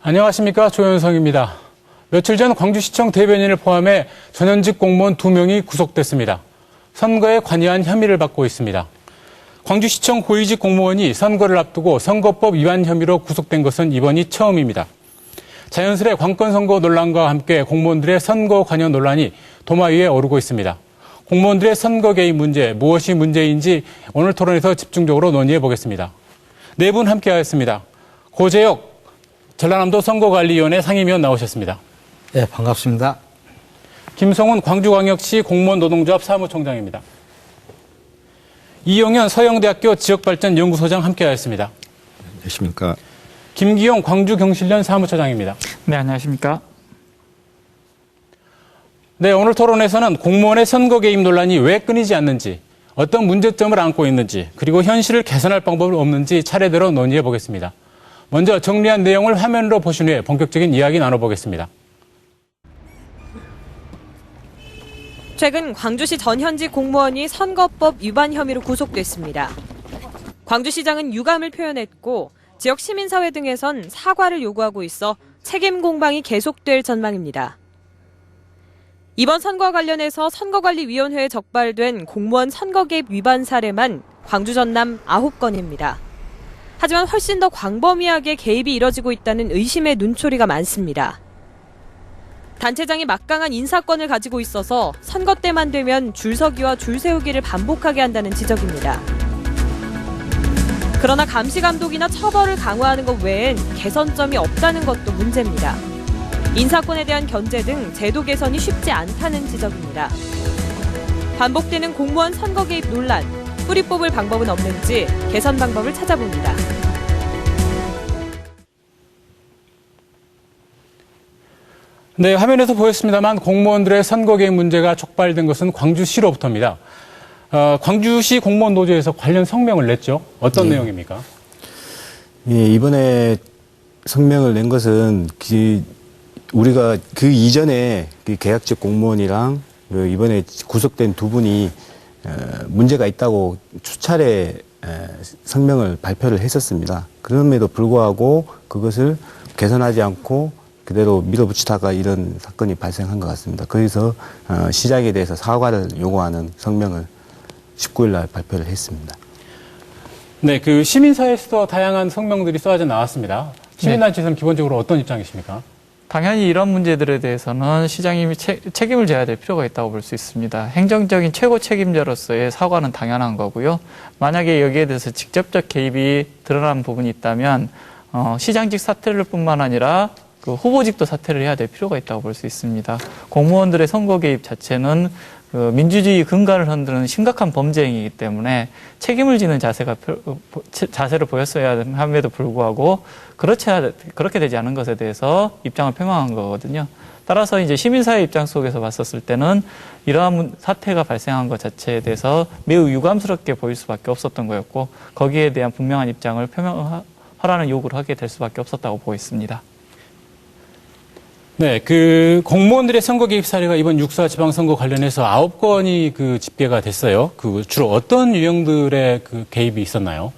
안녕하십니까, 조현성입니다. 며칠 전 광주시청 대변인을 포함해 전현직 공무원 2명이 구속됐습니다. 선거에 관여한 혐의를 받고 있습니다. 광주시청 고위직 공무원이 선거를 앞두고 선거법 위반 혐의로 구속된 것은 이번이 처음입니다. 자연스레 관건선거 논란과 함께 공무원들의 선거 관여 논란이 도마 위에 오르고 있습니다. 공무원들의 선거 개입 문제, 무엇이 문제인지 오늘 토론에서 집중적으로 논의해 보겠습니다. 네 분 함께 하겠습니다. 고재혁 전라남도 선거관리위원회 상임위원 나오셨습니다. 네, 반갑습니다. 김성훈 광주광역시 공무원 노동조합 사무총장입니다. 이용현 서영대학교 지역발전연구소장 함께하였습니다. 안녕하십니까. 김기용 광주경실련 사무처장입니다. 네, 안녕하십니까. 네, 오늘 토론에서는 공무원의 선거 개입 논란이 왜 끊이지 않는지, 어떤 문제점을 안고 있는지, 그리고 현실을 개선할 방법은 없는지 차례대로 논의해 보겠습니다. 먼저 정리한 내용을 화면으로 보신 후에 본격적인 이야기 나눠보겠습니다. 최근 광주시 전현직 공무원이 선거법 위반 혐의로 구속됐습니다. 광주시장은 유감을 표현했고 지역 시민사회 등에선 사과를 요구하고 있어 책임 공방이 계속될 전망입니다. 이번 선거와 관련해서 선거관리위원회에 적발된 공무원 선거 개입 위반 사례만 광주 전남 9건입니다. 하지만 훨씬 더 광범위하게 개입이 이뤄지고 있다는 의심의 눈초리가 많습니다. 단체장이 막강한 인사권을 가지고 있어서 선거 때만 되면 줄서기와 줄세우기를 반복하게 한다는 지적입니다. 그러나 감시 감독이나 처벌을 강화하는 것 외엔 개선점이 없다는 것도 문제입니다. 인사권에 대한 견제 등 제도 개선이 쉽지 않다는 지적입니다. 반복되는 공무원 선거 개입 논란, 뿌리 뽑을 방법은 없는지 개선 방법을 찾아봅니다. 네, 화면에서 보였습니다만 공무원들의 선거 개입 문제가 촉발된 것은 광주시로부터입니다. 광주시 공무원 노조에서 관련 성명을 냈죠. 어떤 내용입니까? 예, 이번에 성명을 낸 것은 우리가 그 이전에 계약직 공무원이랑 이번에 구속된 두 분이 문제가 있다고 수차례 성명을 발표를 했었습니다. 그럼에도 불구하고 그것을 개선하지 않고 그대로 밀어붙이다가 이런 사건이 발생한 것 같습니다. 그래서 시장에 대해서 사과를 요구하는 성명을 19일 날 발표를 했습니다. 네, 그 시민사회에서도 다양한 성명들이 쏟아져 나왔습니다. 시민단체에서는 기본적으로 어떤 입장이십니까? 당연히 이런 문제들에 대해서는 시장이 책임을 져야 될 필요가 있다고 볼 수 있습니다. 행정적인 최고 책임자로서의 사과는 당연한 거고요. 만약에 여기에 대해서 직접적 개입이 드러난 부분이 있다면 시장직 사퇴를 뿐만 아니라 그 후보직도 사퇴를 해야 될 필요가 있다고 볼 수 있습니다. 공무원들의 선거 개입 자체는 그 민주주의 근간을 흔드는 심각한 범죄 행위이기 때문에 책임을 지는 자세를 보였어야 함에도 불구하고 그렇게 되지 않은 것에 대해서 입장을 표명한 거거든요. 따라서 이제 시민사회 입장 속에서 봤었을 때는 이러한 사태가 발생한 것 자체에 대해서 매우 유감스럽게 보일 수밖에 없었던 거였고 거기에 대한 분명한 입장을 표명하라는 요구를 하게 될 수밖에 없었다고 보고 있습니다. 네, 그 공무원들의 선거 개입 사례가 이번 6.4 지방선거 관련해서 9건이 그 집계가 됐어요. 그 주로 어떤 유형들의 그 개입이 있었나요?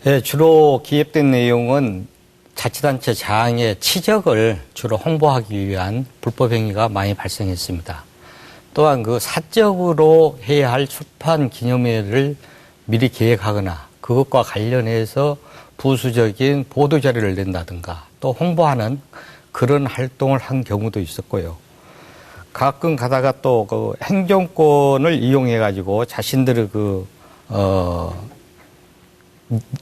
네, 주로 기입된 내용은 자치단체 장의 치적을 주로 홍보하기 위한 불법 행위가 많이 발생했습니다. 또한 그 사적으로 해야 할 출판 기념회를 미리 계획하거나 그것과 관련해서 부수적인 보도 자료를 낸다든가 또 홍보하는 그런 활동을 한 경우도 있었고요. 가끔 가다가 또 그 행정권을 이용해가지고 자신들의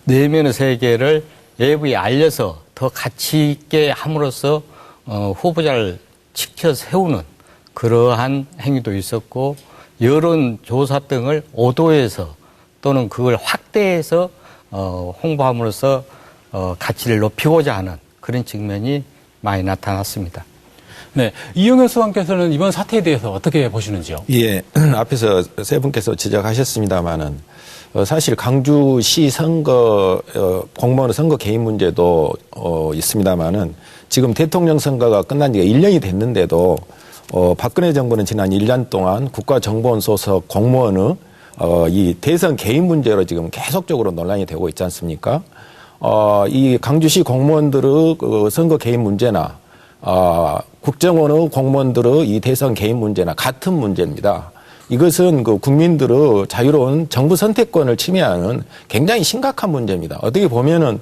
내면의 세계를 외부에 알려서 더 가치 있게 함으로써 후보자를 지켜 세우는 그러한 행위도 있었고 여론조사 등을 오도해서 또는 그걸 확대해서 홍보함으로써 가치를 높이고자 하는 그런 측면이 많이 나타났습니다. 네, 이용현 수장께서는 이번 사태에 대해서 어떻게 보시는지요? 예, 앞에서 세 분께서 지적하셨습니다마는 사실 광주시 선거 공무원 선거 개입 문제도 있습니다마는 지금 대통령 선거가 끝난 지가 1년이 됐는데도 박근혜 정부는 지난 1년 동안 국가정보원 소속 공무원의 이 대선 개입 문제로 지금 계속적으로 논란이 되고 있지 않습니까? 이 광주시 공무원들의 그 선거 개입 문제나 국정원의 공무원들의 이 대선 개입 문제나 같은 문제입니다. 이것은 그 국민들의 자유로운 정부 선택권을 침해하는 굉장히 심각한 문제입니다. 어떻게 보면은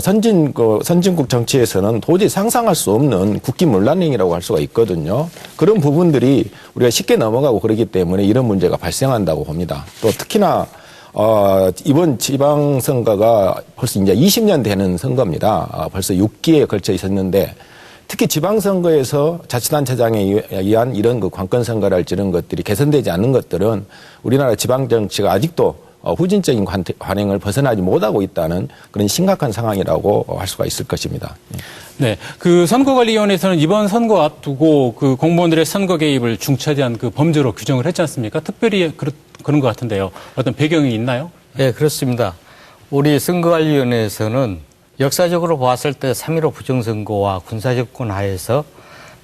선진국 정치에서는 도저히 상상할 수 없는 국기문란행위라고 할 수가 있거든요. 그런 부분들이 우리가 쉽게 넘어가고 그러기 때문에 이런 문제가 발생한다고 봅니다. 또 특히나 이번 지방선거가 벌써 이제 20년 되는 선거입니다. 벌써 6기에 걸쳐 있었는데 특히 지방선거에서 자치단체장에 의한 이런 그 관건선거랄지 이런 것들이 개선되지 않는 것들은 우리나라 지방정치가 아직도 후진적인 관행을 벗어나지 못하고 있다는 그런 심각한 상황이라고 할 수가 있을 것입니다. 네. 그 선거관리위원회에서는 이번 선거 앞두고 그 공무원들의 선거 개입을 중차대한 그 범죄로 규정을 했지 않습니까? 특별히 그런 것 같은데요. 어떤 배경이 있나요? 네, 그렇습니다. 우리 선거관리위원회에서는 역사적으로 봤을 때 3.15 부정선거와 군사정권 하에서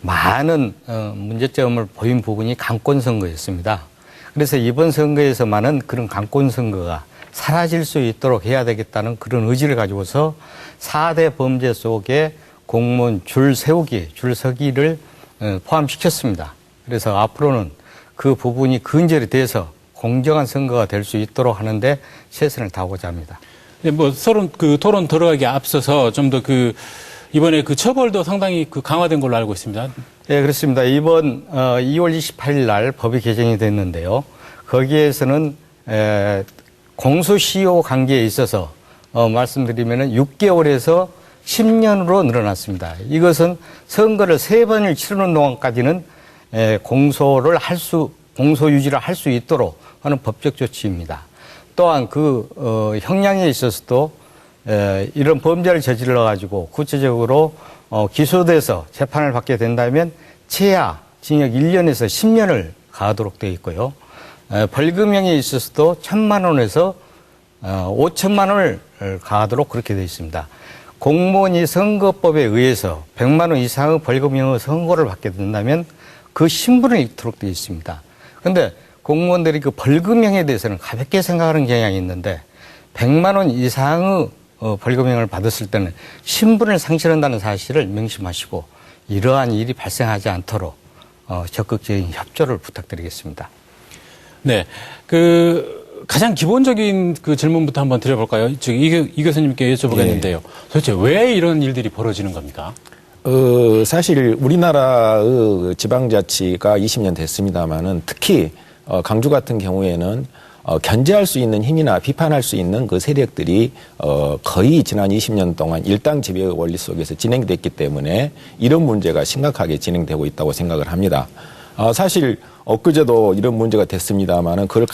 많은 문제점을 보인 부분이 강권선거였습니다. 그래서 이번 선거에서만은 그런 강권선거가 사라질 수 있도록 해야 되겠다는 그런 의지를 가지고서 4대 범죄 속에 공무원 줄 세우기, 줄 서기를 포함시켰습니다. 그래서 앞으로는 그 부분이 근절이 돼서 공정한 선거가 될 수 있도록 하는데 최선을 다하고자 합니다. 네, 뭐 서로 그 토론 들어가기 앞서서 좀 더 이번에 그 처벌도 상당히 강화된 걸로 알고 있습니다. 네, 그렇습니다. 이번 2월 28일 날 법이 개정이 됐는데요. 거기에서는 공소시효 관계에 있어서 말씀드리면은 6개월에서 10년으로 늘어났습니다. 이것은 선거를 3번을 치르는 동안까지는 공소 유지를 할 수 있도록 하는 법적 조치입니다. 또한 형량에 있어서도 이런 범죄를 저질러 가지고 구체적으로 기소돼서 재판을 받게 된다면 최하 징역 1년에서 10년을 가하도록 되어 있고요. 벌금형에 있어서도 1,000만 원에서 5천만 원을 가하도록 그렇게 되어 있습니다. 공무원이 선거법에 의해서 100만 원 이상의 벌금형의 선고를 받게 된다면 그 신분을 잃도록 되어 있습니다. 그런데 공무원들이 그 벌금형에 대해서는 가볍게 생각하는 경향이 있는데 100만 원 이상의 벌금형을 받았을 때는 신분을 상실한다는 사실을 명심하시고 이러한 일이 발생하지 않도록 적극적인 협조를 부탁드리겠습니다. 네, 가장 기본적인 그 질문부터 한번 드려볼까요? 이 교수님께 여쭤보겠는데요. 도대체 왜 이런 일들이 벌어지는 겁니까? 사실 우리나라의 지방자치가 20년 됐습니다만은 특히 광주 같은 경우에는 견제할 수 있는 힘이나 비판할 수 있는 그 세력들이 거의 지난 20년 동안 일당 지배의 원리 속에서 진행됐기 때문에 이런 문제가 심각하게 진행되고 있다고 생각을 합니다. 사실 엊그제도 이런 문제가 됐습니다만은 그걸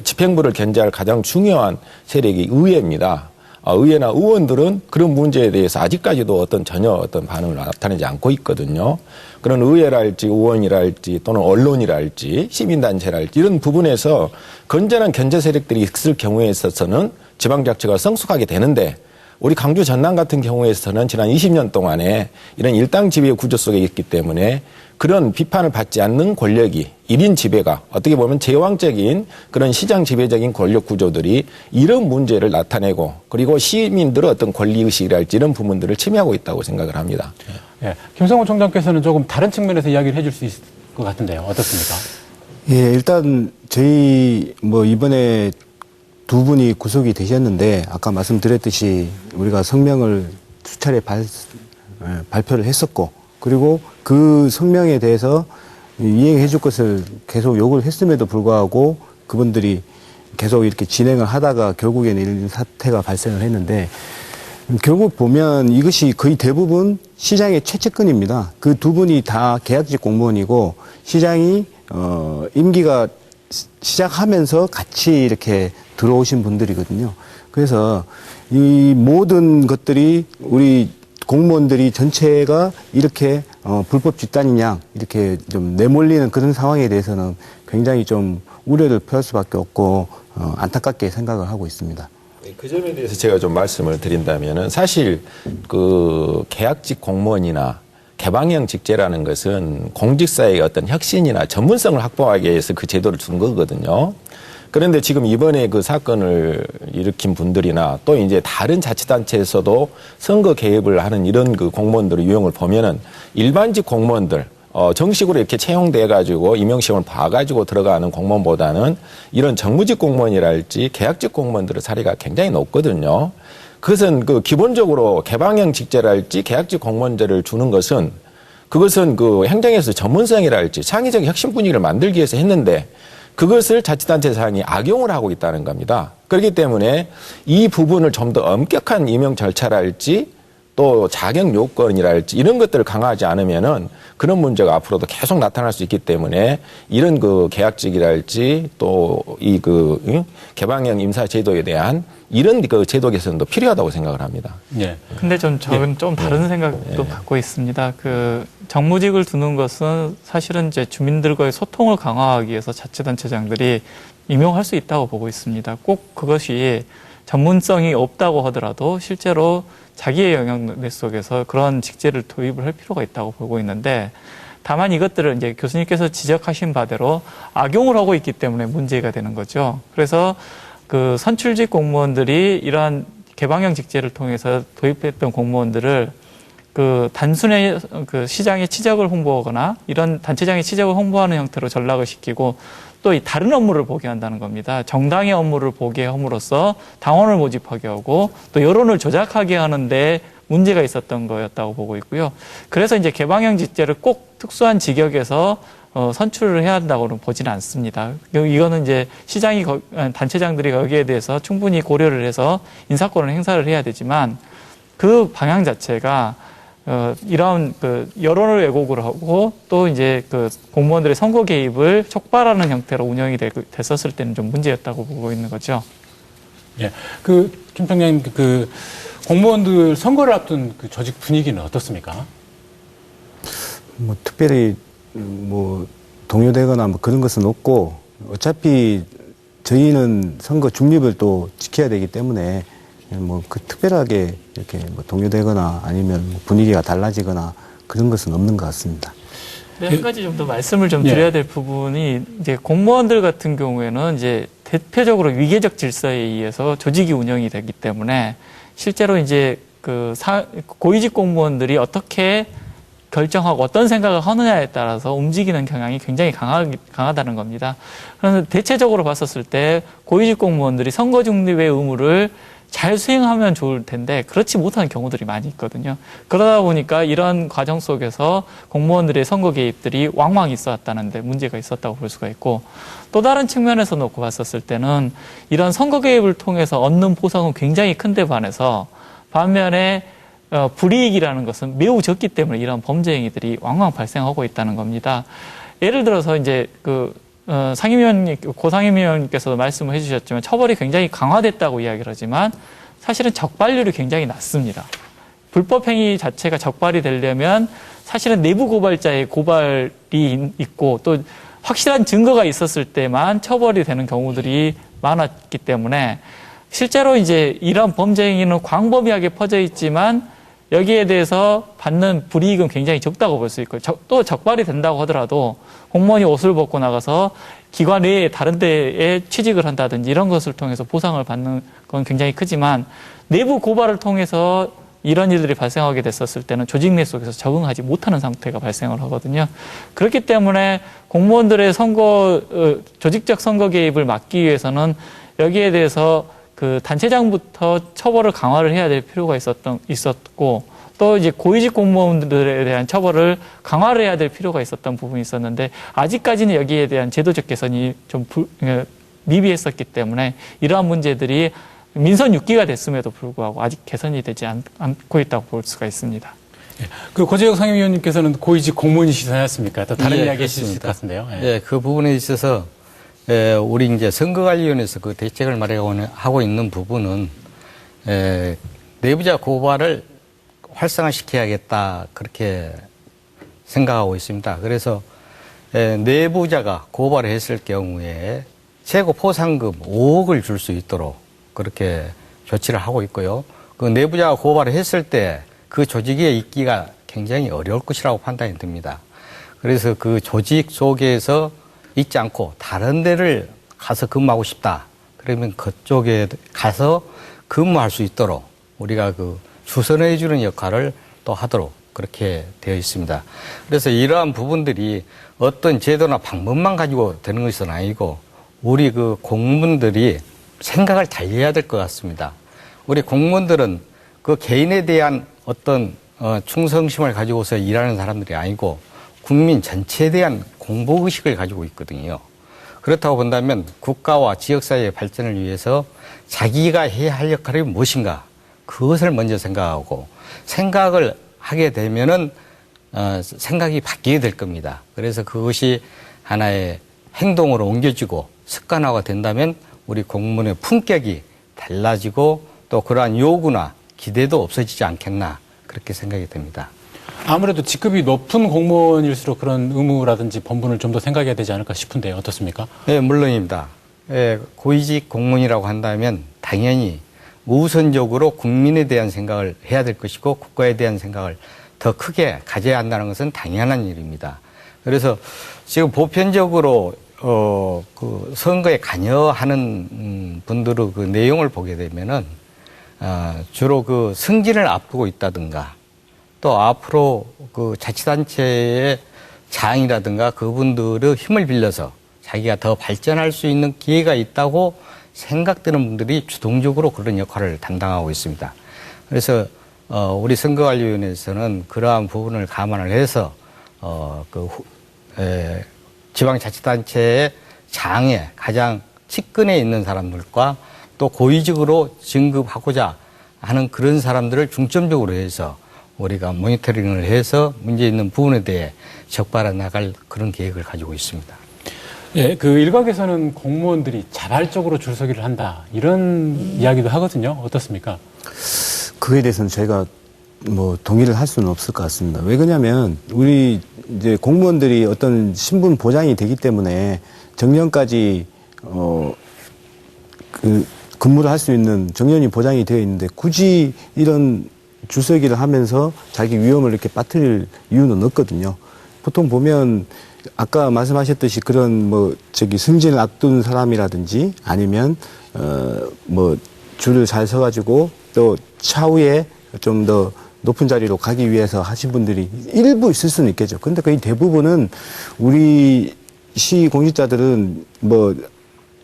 집행부를 견제할 가장 중요한 세력이 의회입니다. 의회나 의원들은 그런 문제에 대해서 아직까지도 전혀 어떤 반응을 나타내지 않고 있거든요. 그런 의회랄지 의원이랄지 또는 언론이랄지 시민단체랄지 이런 부분에서 건전한 견제 세력들이 있을 경우에 있어서는 지방자치가 성숙하게 되는데 우리 광주 전남 같은 경우에서는 지난 20년 동안에 이런 일당 지배 구조 속에 있기 때문에 그런 비판을 받지 않는 권력이 1인 지배가 어떻게 보면 제왕적인 그런 시장 지배적인 권력 구조들이 이런 문제를 나타내고 그리고 시민들의 어떤 권리의식이랄지 이런 부분들을 침해하고 있다고 생각을 합니다. 예, 김성호 총장께서는 조금 다른 측면에서 이야기를 해줄 수 있을 것 같은데요. 어떻습니까? 예, 일단 저희 이번에 두 분이 구속이 되셨는데 아까 말씀드렸듯이 우리가 성명을 수차례 발표를 했었고 그리고 그 성명에 대해서 이행해 줄 것을 계속 요구를 했음에도 불구하고 그분들이 계속 이렇게 진행을 하다가 결국에는 이런 사태가 발생을 했는데 결국 보면 이것이 거의 대부분 시장의 최측근입니다. 그 두 분이 다 계약직 공무원이고 시장이 임기가 시작하면서 같이 이렇게 들어오신 분들이거든요. 그래서 이 모든 것들이 우리 공무원들이 전체가 이렇게 불법 집단이냐 이렇게 좀 내몰리는 그런 상황에 대해서는 굉장히 좀 우려를 표할 수밖에 없고 안타깝게 생각을 하고 있습니다. 그 점에 대해서 제가 좀 말씀을 드린다면은 사실 그 계약직 공무원이나 개방형 직제라는 것은 공직사의 어떤 혁신이나 전문성을 확보하기 위해서 그 제도를 준 거거든요. 그런데 지금 이번에 그 사건을 일으킨 분들이나 또 이제 다른 자치단체에서도 선거 개입을 하는 이런 그 공무원들의 유형을 보면은 일반직 공무원들 정식으로 이렇게 채용돼가지고 임용시험을 봐가지고 들어가는 공무원보다는 이런 정무직 공무원이랄지 계약직 공무원들의 사례가 굉장히 높거든요. 그것은 그 기본적으로 개방형 직제랄지 계약직 공무원제를 주는 것은 그것은 그 행정에서 전문성이랄지 창의적 혁신 분위기를 만들기 위해서 했는데 그것을 자치단체 사장이 악용을 하고 있다는 겁니다. 그렇기 때문에 이 부분을 좀 더 엄격한 임용 절차랄지 또 자격 요건이랄지 이런 것들을 강화하지 않으면은 그런 문제가 앞으로도 계속 나타날 수 있기 때문에 이런 그 계약직이랄지 또 이 그 개방형 임사 제도에 대한 이런 그 제도 개선도 필요하다고 생각을 합니다. 예. 근데 저는 좀 다른 생각도 갖고 있습니다. 그 정무직을 두는 것은 사실은 이제 주민들과의 소통을 강화하기 위해서 자치단체장들이 임용할 수 있다고 보고 있습니다. 꼭 그것이 전문성이 없다고 하더라도 실제로 자기의 영역내 속에서 그런 직제를 도입을 할 필요가 있다고 보고 있는데 다만 이것들을 이제 교수님께서 지적하신 바대로 악용을 하고 있기 때문에 문제가 되는 거죠. 그래서 그 선출직 공무원들이 이러한 개방형 직제를 통해서 도입했던 공무원들을 그 단순히 그 시장의 치적을 홍보하거나 이런 단체장의 치적을 홍보하는 형태로 전락을 시키고 또 이 다른 업무를 보게 한다는 겁니다. 정당의 업무를 보게 함으로써 당원을 모집하게 하고 또 여론을 조작하게 하는데 문제가 있었던 거였다고 보고 있고요. 그래서 이제 개방형 직제를 꼭 특수한 직역에서 선출을 해야 한다고는 보지는 않습니다. 이거는 이제 시장이 단체장들이 거기에 대해서 충분히 고려를 해서 인사권을 행사를 해야 되지만 그 방향 자체가 이런 그 여론을 왜곡을 하고 또 이제 그 공무원들의 선거 개입을 촉발하는 형태로 운영이 됐었을 때는 좀 문제였다고 보고 있는 거죠. 예. 그 김 평장님 그 공무원들 선거를 앞둔 그 조직 분위기는 어떻습니까? 뭐 특별히 뭐 동요되거나 뭐 그런 것은 없고 어차피 저희는 선거 중립을 또 지켜야 되기 때문에 뭐 그 특별하게 이렇게 뭐 동요되거나 아니면 뭐 분위기가 달라지거나 그런 것은 없는 것 같습니다. 네, 한 가지 좀 더 말씀을 좀 드려야 될 부분이 이제 공무원들 같은 경우에는 이제 대표적으로 위계적 질서에 의해서 조직이 운영이 되기 때문에 실제로 이제 그 고위직 공무원들이 어떻게 결정하고 어떤 생각을 하느냐에 따라서 움직이는 경향이 굉장히 강하다는 겁니다. 그래서 대체적으로 봤었을 때 고위직 공무원들이 선거 중립의 의무를 잘 수행하면 좋을 텐데 그렇지 못하는 경우들이 많이 있거든요. 그러다 보니까 이런 과정 속에서 공무원들의 선거 개입들이 왕왕 있어왔다는데 문제가 있었다고 볼 수가 있고 또 다른 측면에서 놓고 봤었을 때는 이런 선거 개입을 통해서 얻는 보상은 굉장히 큰데 반해서 반면에 불이익이라는 것은 매우 적기 때문에 이런 범죄 행위들이 왕왕 발생하고 있다는 겁니다. 예를 들어서 이제 고상임위원님께서도 말씀을 해주셨지만 처벌이 굉장히 강화됐다고 이야기를 하지만 사실은 적발률이 굉장히 낮습니다. 불법 행위 자체가 적발이 되려면 사실은 내부 고발자의 고발이 있고 또 확실한 증거가 있었을 때만 처벌이 되는 경우들이 많았기 때문에 실제로 이제 이런 범죄 행위는 광범위하게 퍼져 있지만 여기에 대해서 받는 불이익은 굉장히 적다고 볼 수 있고 또 적발이 된다고 하더라도 공무원이 옷을 벗고 나가서 기관 외에 다른 데에 취직을 한다든지 이런 것을 통해서 보상을 받는 건 굉장히 크지만 내부 고발을 통해서 이런 일들이 발생하게 됐었을 때는 조직 내 속에서 적응하지 못하는 상태가 발생을 하거든요. 그렇기 때문에 공무원들의 조직적 선거 개입을 막기 위해서는 여기에 대해서 그 단체장부터 처벌을 강화를 해야 될 필요가 있었고 또 이제 고위직 공무원들에 대한 처벌을 강화를 해야 될 필요가 있었던 부분이 있었는데 아직까지는 여기에 대한 제도적 개선이 좀 미비했었기 때문에 이러한 문제들이 민선 6기가 됐음에도 불구하고 아직 개선이 되지 않고 있다고 볼 수가 있습니다. 그 고재혁 상임위원님께서는 고위직 공무원이시지 않습니까? 또 다른 예, 이야기 하실 수 있을 그렇습니다. 것 같은데요. 예. 예, 그 부분에 있어서 우리 이제 선거관리위원회에서 그 대책을 마련하고 있는 부분은 내부자 고발을 활성화시켜야겠다 그렇게 생각하고 있습니다. 그래서 내부자가 고발을 했을 경우에 최고 포상금 5억을 줄 수 있도록 그렇게 조치를 하고 있고요. 그 내부자가 고발을 했을 때 그 조직에 있기가 굉장히 어려울 것이라고 판단이 듭니다. 그래서 그 조직 속에서 있지 않고 다른 데를 가서 근무하고 싶다. 그러면 그쪽에 가서 근무할 수 있도록 우리가 그 주선해 주는 역할을 또 하도록 그렇게 되어 있습니다. 그래서 이러한 부분들이 어떤 제도나 방법만 가지고 되는 것은 아니고 우리 그 공무원들이 생각을 달리해야 될 것 같습니다. 우리 공무원들은 그 개인에 대한 어떤 충성심을 가지고서 일하는 사람들이 아니고 국민 전체에 대한 공복의식을 가지고 있거든요. 그렇다고 본다면 국가와 지역사회의 발전을 위해서 자기가 해야 할 역할이 무엇인가 그것을 먼저 생각하고 생각을 하게 되면은 생각이 바뀌게 될 겁니다. 그래서 그것이 하나의 행동으로 옮겨지고 습관화가 된다면 우리 공무원의 품격이 달라지고 또 그러한 요구나 기대도 없어지지 않겠나 그렇게 생각이 됩니다. 아무래도 직급이 높은 공무원일수록 그런 의무라든지 본분을 좀 더 생각해야 되지 않을까 싶은데 어떻습니까? 네, 물론입니다. 고위직 공무원이라고 한다면 당연히 우선적으로 국민에 대한 생각을 해야 될 것이고 국가에 대한 생각을 더 크게 가져야 한다는 것은 당연한 일입니다. 그래서 지금 보편적으로 그 선거에 관여하는 분들의 그 내용을 보게 되면은 주로 그 승진을 앞두고 있다든가 또 앞으로 그 자치단체의 장이라든가 그분들의 힘을 빌려서 자기가 더 발전할 수 있는 기회가 있다고 생각되는 분들이 주동적으로 그런 역할을 담당하고 있습니다. 그래서 우리 선거관리위원회에서는 그러한 부분을 감안을 해서 지방자치단체의 장에 가장 측근에 있는 사람들과 또 고위직으로 진급하고자 하는 그런 사람들을 중점적으로 해서 우리가 모니터링을 해서 문제 있는 부분에 대해 적발해 나갈 그런 계획을 가지고 있습니다. 예, 그 일각에서는 공무원들이 자발적으로 줄서기를 한다 이런 이야기도 하거든요. 어떻습니까? 그에 대해서는 제가 뭐 동의를 할 수는 없을 것 같습니다. 왜 그러냐면 우리 이제 공무원들이 어떤 신분 보장이 되기 때문에 정년까지 그 근무를 할 수 있는 정년이 보장이 되어 있는데 굳이 이런 줄서기를 하면서 자기 위험을 이렇게 빠뜨릴 이유는 없거든요. 보통 보면 아까 말씀하셨듯이 그런 승진을 앞둔 사람이라든지 아니면 뭐 줄을 잘 서가지고 또 차후에 좀 더 높은 자리로 가기 위해서 하신 분들이 일부 있을 수는 있겠죠. 근데 거의 대부분은 우리 시 공직자들은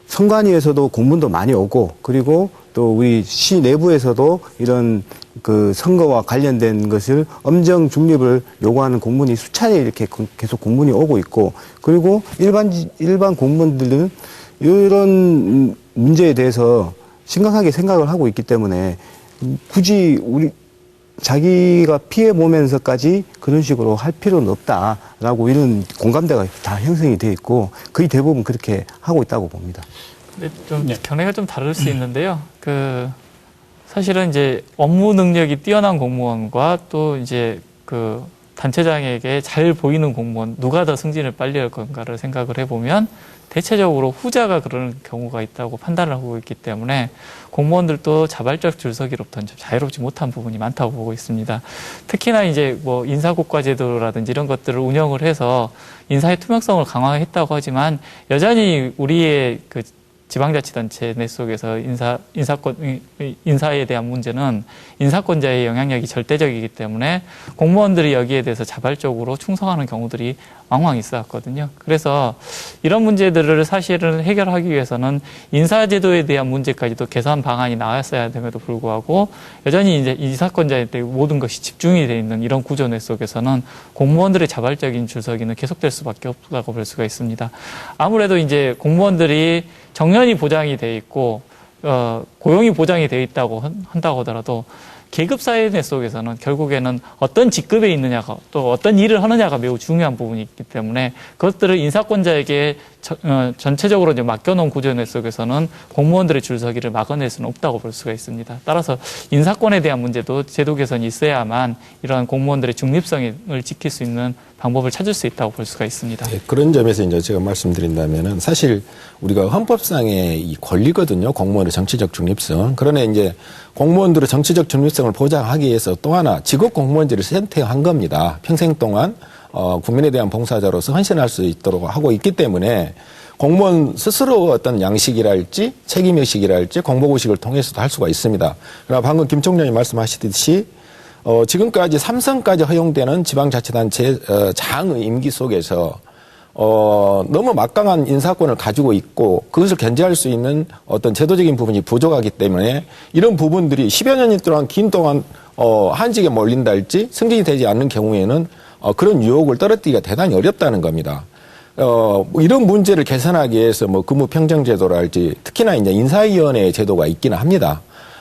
선관위에서도 공문도 많이 오고 그리고 또 우리 시 내부에서도 이런 그 선거와 관련된 것을 엄정 중립을 요구하는 공문이 수차례 이렇게 계속 공문이 오고 있고 그리고 일반 공무원들은 이런 문제에 대해서 심각하게 생각을 하고 있기 때문에 굳이 자기가 피해 보면서까지 그런 식으로 할 필요는 없다라고 이런 공감대가 다 형성이 돼 있고 거의 대부분 그렇게 하고 있다고 봅니다. 근데 좀 견해가 좀 다를 수 있는데요. 사실은 이제 업무 능력이 뛰어난 공무원과 또 이제 그 단체장에게 잘 보이는 공무원 누가 더 승진을 빨리 할 건가를 생각을 해보면 대체적으로 후자가 그런 경우가 있다고 판단을 하고 있기 때문에 공무원들도 자발적 줄서기로부터는 좀 자유롭지 못한 부분이 많다고 보고 있습니다. 특히나 이제 인사고과 제도라든지 이런 것들을 운영을 해서 인사의 투명성을 강화했다고 하지만 여전히 우리의 그 지방자치단체 내 속에서 인사에 대한 문제는 인사권자의 영향력이 절대적이기 때문에 공무원들이 여기에 대해서 자발적으로 충성하는 경우들이 왕왕 있었거든요. 그래서 이런 문제들을 사실은 해결하기 위해서는 인사제도에 대한 문제까지도 개선 방안이 나왔어야 됨에도 불구하고 여전히 이제 인사권자한테 모든 것이 집중이 되어 있는 이런 구조 내 속에서는 공무원들의 자발적인 줄서기는 계속될 수밖에 없다고 볼 수가 있습니다. 아무래도 이제 공무원들이 정년이 보장이 돼 있고 고용이 보장이 돼 있다고 한다고 하더라도 계급사회 내 속에서는 결국에는 어떤 직급에 있느냐가 또 어떤 일을 하느냐가 매우 중요한 부분이 있기 때문에 그것들을 인사권자에게 전체적으로 이제 맡겨놓은 구조 내 속에서는 공무원들의 줄서기를 막아낼 수는 없다고 볼 수가 있습니다. 따라서 인사권에 대한 문제도 제도 개선이 있어야만 이러한 공무원들의 중립성을 지킬 수 있는 방법을 찾을 수 있다고 볼 수가 있습니다. 네, 그런 점에서 이제 제가 말씀드린다면은 사실 우리가 헌법상의 이 권리거든요. 공무원의 정치적 중립성. 그러나 이제 공무원들의 정치적 중립성을 보장하기 위해서 또 하나 직업 공무원제를 선택한 겁니다. 평생 동안 국민에 대한 봉사자로서 헌신할 수 있도록 하고 있기 때문에 공무원 스스로 어떤 양식이랄지 책임의식이랄지 공복의식을 통해서도 할 수가 있습니다. 그러나 방금 김 총장님 말씀하셨듯이 지금까지 3선까지 허용되는 지방자치단체 장의 임기 속에서 너무 막강한 인사권을 가지고 있고 그것을 견제할 수 있는 어떤 제도적인 부분이 부족하기 때문에 이런 부분들이 10여 년 동안 긴 동안 한직에 몰린다 할지 승진이 되지 않는 경우에는 그런 유혹을 떨어뜨리기가 대단히 어렵다는 겁니다. 이런 문제를 개선하기 위해서 뭐 근무평정제도랄지 특히나 이제 인사위원회 제도가 있기는 합니다.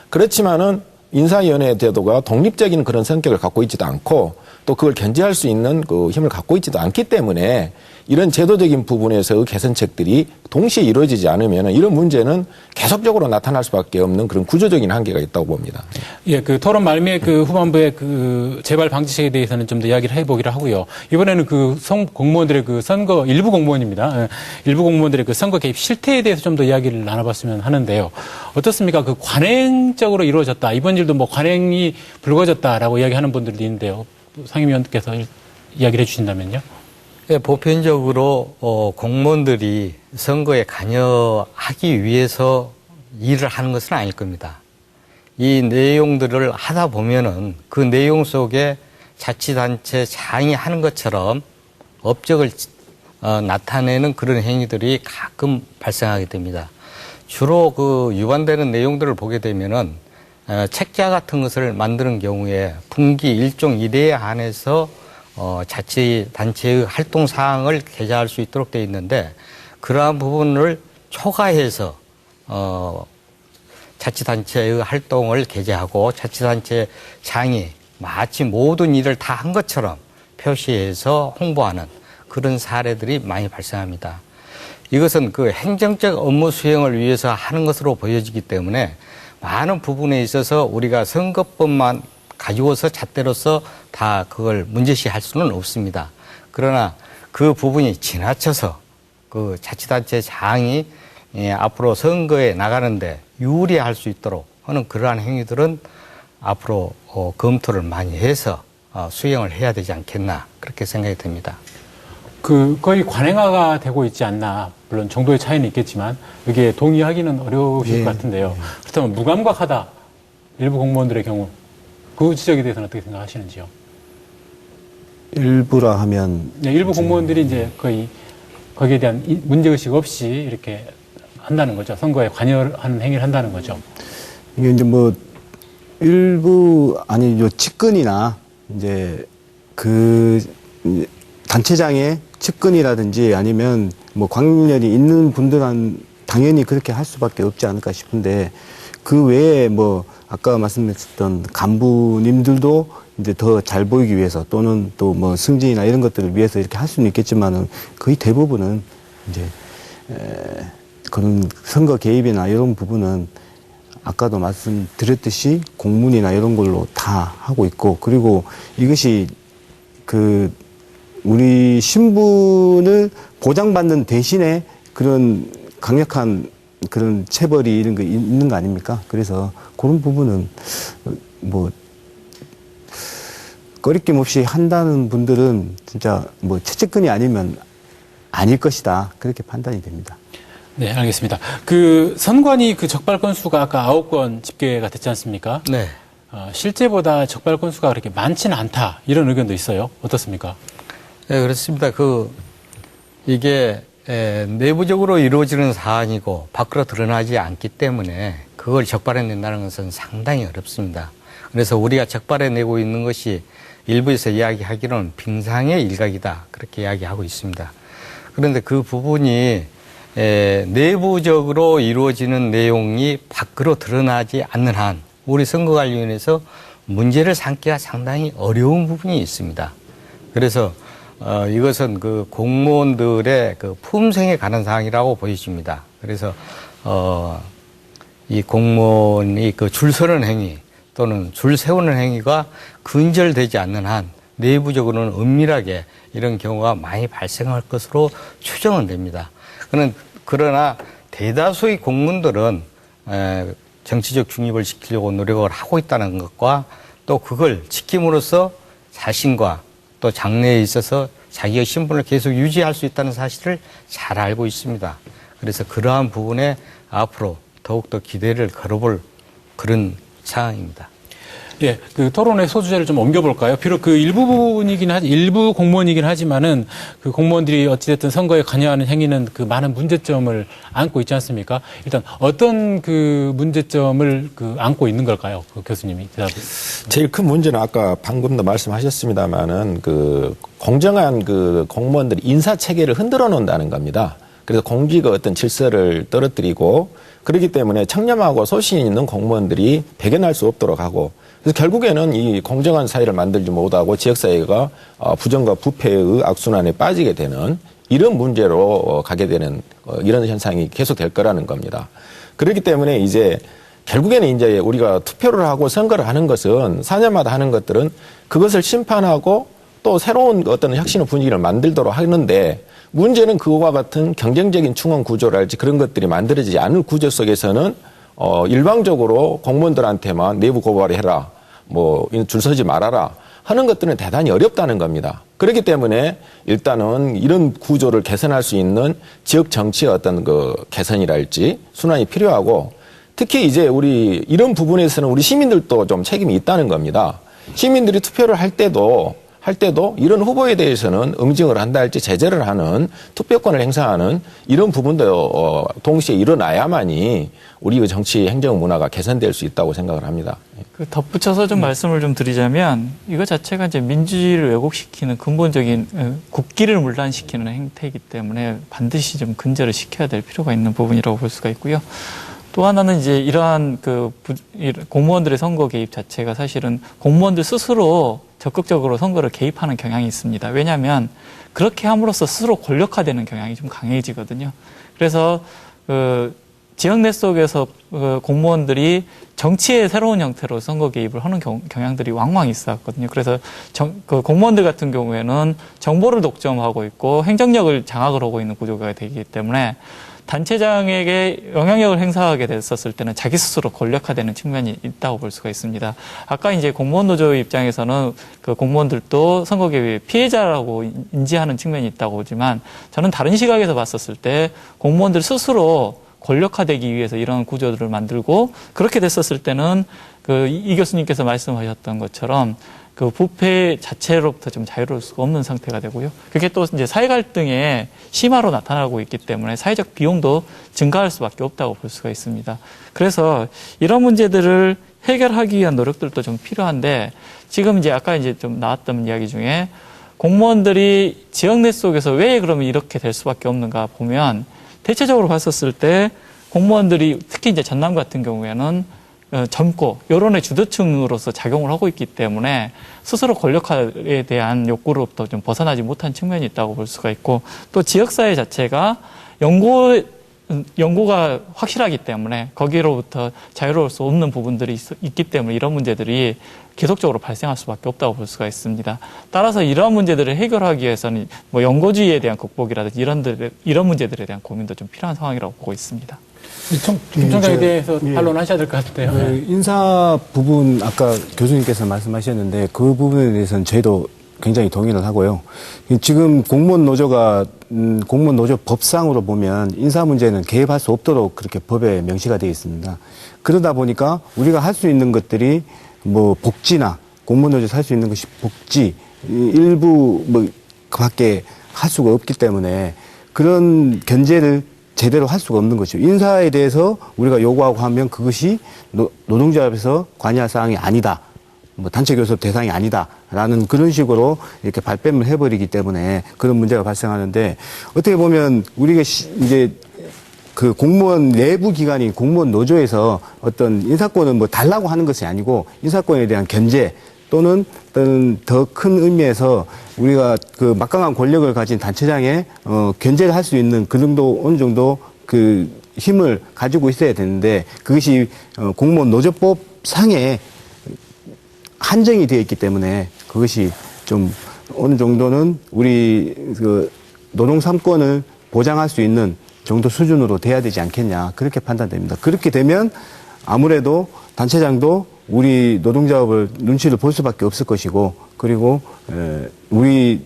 그렇지만은 인사위원회 제도가 독립적인 그런 성격을 갖고 있지도 않고 또 그걸 견제할 수 있는 그 힘을 갖고 있지도 않기 때문에 이런 제도적인 부분에서의 개선책들이 동시에 이루어지지 않으면 이런 문제는 계속적으로 나타날 수밖에 없는 그런 구조적인 한계가 있다고 봅니다. 예, 그 토론 말미에 그 후반부의 그 재발 방지책에 대해서는 좀 더 이야기를 해보기로 하고요. 이번에는 그 공무원들의 그 선거, 일부 공무원입니다. 일부 공무원들의 그 선거 개입 실태에 대해서 좀 더 이야기를 나눠봤으면 하는데요. 어떻습니까? 그 관행적으로 이루어졌다. 이번 일도 뭐 관행이 불거졌다라고 이야기하는 분들도 있는데요. 상임위원께서 이야기를 해주신다면요. 예, 보편적으로 공무원들이 선거에 관여하기 위해서 일을 하는 것은 아닐 겁니다. 이 내용들을 하다 보면은 그 내용 속에 자치단체 장이 하는 것처럼 업적을 나타내는 그런 행위들이 가끔 발생하게 됩니다. 주로 그 위반되는 내용들을 보게 되면은 책자 같은 것을 만드는 경우에 분기 일종 1회에 한해서 자치단체의 활동 사항을 게재할 수 있도록 되어 있는데 그러한 부분을 초과해서 자치단체의 활동을 게재하고 자치단체 장이 마치 모든 일을 다 한 것처럼 표시해서 홍보하는 그런 사례들이 많이 발생합니다. 이것은 그 행정적 업무 수행을 위해서 하는 것으로 보여지기 때문에 많은 부분에 있어서 우리가 선거법만 가지고서 잣대로서 다 그걸 문제시할 수는 없습니다. 그러나 그 부분이 지나쳐서 그 자치단체 장이 앞으로 선거에 나가는데 유리할 수 있도록 하는 그러한 행위들은 앞으로 검토를 많이 해서 수행을 해야 되지 않겠나 그렇게 생각이 듭니다. 그 거의 관행화가 되고 있지 않나. 물론 정도의 차이는 있겠지만 이게 동의하기는 어려우실 것 같은데요. 그렇다면 무감각하다. 일부 공무원들의 경우 그 지적에 대해서는 어떻게 생각하시는지요? 일부라 하면 네, 일부 공무원들이 이제 거의 거기에 대한 문제의식 없이 이렇게 한다는 거죠. 선거에 관여하는 행위를 한다는 거죠. 이게 이제 뭐 일부 아니 요 측근이나 이제 그 단체장의 측근이라든지 아니면 뭐 관련이 있는 분들은 당연히 그렇게 할 수밖에 없지 않을까 싶은데 그 외에 뭐 아까 말씀드렸던 간부님들도 이제 더 잘 보이기 위해서 또는 또 뭐 승진이나 이런 것들을 위해서 이렇게 할 수는 있겠지만은 거의 대부분은 이제 그런 선거 개입이나 이런 부분은 아까도 말씀드렸듯이 공문이나 이런 걸로 다 하고 있고 그리고 이것이 그 우리 신분을 보장받는 대신에 그런 강력한 그런 체벌이 이런 거 있는 거 아닙니까? 그래서 그런 부분은 뭐 꺼리낌 없이 한다는 분들은 진짜 뭐 최측근이 아니면 아닐 것이다. 그렇게 판단이 됩니다. 네, 알겠습니다. 그 선관위 그 적발 건수가 아까 9건 집계가 됐지 않습니까? 네. 실제보다 적발 건수가 그렇게 많지는 않다. 이런 의견도 있어요. 어떻습니까? 네, 그렇습니다. 이게 내부적으로 이루어지는 사안이고 밖으로 드러나지 않기 때문에 그걸 적발해낸다는 것은 상당히 어렵습니다. 그래서 우리가 적발해내고 있는 것이 일부에서 이야기하기로는 빙상의 일각이다. 그렇게 이야기하고 있습니다. 그런데 그 부분이 내부적으로 이루어지는 내용이 밖으로 드러나지 않는 한 우리 선거관리위원회에서 문제를 삼기가 상당히 어려운 부분이 있습니다. 그래서 이것은 그 공무원들의 그 품성에 관한 사항이라고 보여집니다. 그래서 이 공무원이 그 줄 서는 행위 또는 줄 세우는 행위가 근절되지 않는 한 내부적으로는 은밀하게 이런 경우가 많이 발생할 것으로 추정은 됩니다. 그러나 대다수의 공무원들은 정치적 중립을 지키려고 노력을 하고 있다는 것과 또 그걸 지킴으로써 자신과 또 장래에 있어서 자기의 신분을 계속 유지할 수 있다는 사실을 잘 알고 있습니다. 그래서 그러한 부분에 앞으로 더욱더 기대를 걸어볼 그런 상황입니다. 예, 그 토론의 소주제를 좀 옮겨볼까요? 비록 그 일부 공무원이긴 하지만은 그 공무원들이 어찌됐든 선거에 관여하는 행위는 그 많은 문제점을 안고 있지 않습니까? 일단 어떤 그 문제점을 그 안고 있는 걸까요? 그 교수님이 대답을. 제일 큰 문제는 아까 방금도 말씀하셨습니다만은 그 공정한 그 공무원들이 인사 체계를 흔들어 놓는다는 겁니다. 그래서 공직의 어떤 질서를 떨어뜨리고 그렇기 때문에 청렴하고 소신 있는 공무원들이 배견할 수 없도록 하고 그래서 결국에는 이 공정한 사회를 만들지 못하고 지역사회가 부정과 부패의 악순환에 빠지게 되는 이런 문제로 가게 되는 이런 현상이 계속될 거라는 겁니다. 그렇기 때문에 이제 결국에는 이제 우리가 투표를 하고 선거를 하는 것은 4년마다 하는 것들은 그것을 심판하고 또 새로운 어떤 혁신의 분위기를 만들도록 하는데 문제는 그와 같은 경쟁적인 충원 구조랄지 그런 것들이 만들어지지 않은 구조 속에서는 일방적으로 공무원들한테만 내부 고발을 해라, 뭐 줄 서지 말아라 하는 것들은 대단히 어렵다는 겁니다. 그렇기 때문에 일단은 이런 구조를 개선할 수 있는 지역 정치의 어떤 그 개선이랄지 순환이 필요하고 특히 이제 우리 이런 부분에서는 우리 시민들도 좀 책임이 있다는 겁니다. 시민들이 투표를 할 때도 이런 후보에 대해서는 응징을 한다 할지 제재를 하는 투표권을 행사하는 이런 부분도 동시에 일어나야만이 우리의 정치 행정 문화가 개선될 수 있다고 생각을 합니다. 그 덧붙여서 좀 말씀을 좀 드리자면 이거 자체가 이제 민주주의를 왜곡시키는 근본적인 국기를 문란시키는 행태이기 때문에 반드시 좀 근절을 시켜야 될 필요가 있는 부분이라고 볼 수가 있고요. 또 하나는 이제 이러한 공무원들의 선거 개입 자체가 사실은 공무원들 스스로 적극적으로 선거를 개입하는 경향이 있습니다. 왜냐하면 그렇게 함으로써 스스로 권력화되는 경향이 좀 강해지거든요. 그래서 지역 내 속에서 공무원들이 정치의 새로운 형태로 선거 개입을 하는 경향들이 왕왕 있었거든요. 그래서 공무원들 같은 경우에는 정보를 독점하고 있고 행정력을 장악을 하고 있는 구조가 되기 때문에 단체장에게 영향력을 행사하게 됐었을 때는 자기 스스로 권력화되는 측면이 있다고 볼 수가 있습니다. 아까 이제 공무원 노조 입장에서는 그 공무원들도 선거 개입의 피해자라고 인지하는 측면이 있다고 보지만 저는 다른 시각에서 봤었을 때 공무원들 스스로 권력화되기 위해서 이런 구조들을 만들고 그렇게 됐었을 때는 이 교수님께서 말씀하셨던 것처럼 그 부패 자체로부터 좀 자유로울 수가 없는 상태가 되고요. 그게 또 이제 사회 갈등의 심화로 나타나고 있기 때문에 사회적 비용도 증가할 수밖에 없다고 볼 수가 있습니다. 그래서 이런 문제들을 해결하기 위한 노력들도 좀 필요한데 지금 이제 아까 이제 좀 나왔던 이야기 중에 공무원들이 지역 내 속에서 왜 그러면 이렇게 될 수밖에 없는가 보면 대체적으로 봤었을 때 공무원들이 특히 이제 전남 같은 경우에는 젊고 여론의 주도층으로서 작용을 하고 있기 때문에 스스로 권력화에 대한 욕구로부터 좀 벗어나지 못한 측면이 있다고 볼 수가 있고 또 지역사회 자체가 연고가 확실하기 때문에 거기로부터 자유로울 수 없는 부분들이 있기 때문에 이런 문제들이 계속적으로 발생할 수밖에 없다고 볼 수가 있습니다. 따라서 이러한 문제들을 해결하기 위해서는 뭐 연고주의에 대한 극복이라든지 이런 문제들에 대한 고민도 좀 필요한 상황이라고 보고 있습니다. 김 총장에 대해서 반론하셔야 될 것 같아요. 인사 부분 아까 교수님께서 말씀하셨는데 그 부분에 대해서는 저희도 굉장히 동의를 하고요. 지금 공무원 노조 법상으로 보면 인사 문제는 개입할 수 없도록 그렇게 법에 명시가 되어 있습니다. 그러다 보니까 우리가 할 수 있는 것들이 뭐 복지나 공무원 노조에서 할 수 있는 것이 복지 일부 뭐 밖에 할 수가 없기 때문에 그런 견제를 제대로 할 수가 없는 것이죠. 인사에 대해서 우리가 요구하고 하면 그것이 노동조합에서 관여할 사항이 아니다. 뭐 단체 교섭 대상이 아니다라는 그런 식으로 이렇게 발뺌을 해버리기 때문에 그런 문제가 발생하는데 어떻게 보면 우리가 이제 그 공무원 내부 기관인 공무원 노조에서 어떤 인사권을 뭐 달라고 하는 것이 아니고 인사권에 대한 견제 또는 어떤 더 큰 의미에서 우리가 그 막강한 권력을 가진 단체장에 견제를 할 수 있는 그 정도 어느 정도 그 힘을 가지고 있어야 되는데 그것이 공무원 노조법 상에 한정이 되어 있기 때문에 그것이 좀 어느 정도는 우리 그 노동 3권을 보장할 수 있는 정도 수준으로 돼야 되지 않겠냐 그렇게 판단됩니다. 그렇게 되면 아무래도 단체장도 우리 노동조합을 눈치를 볼 수밖에 없을 것이고 그리고 우리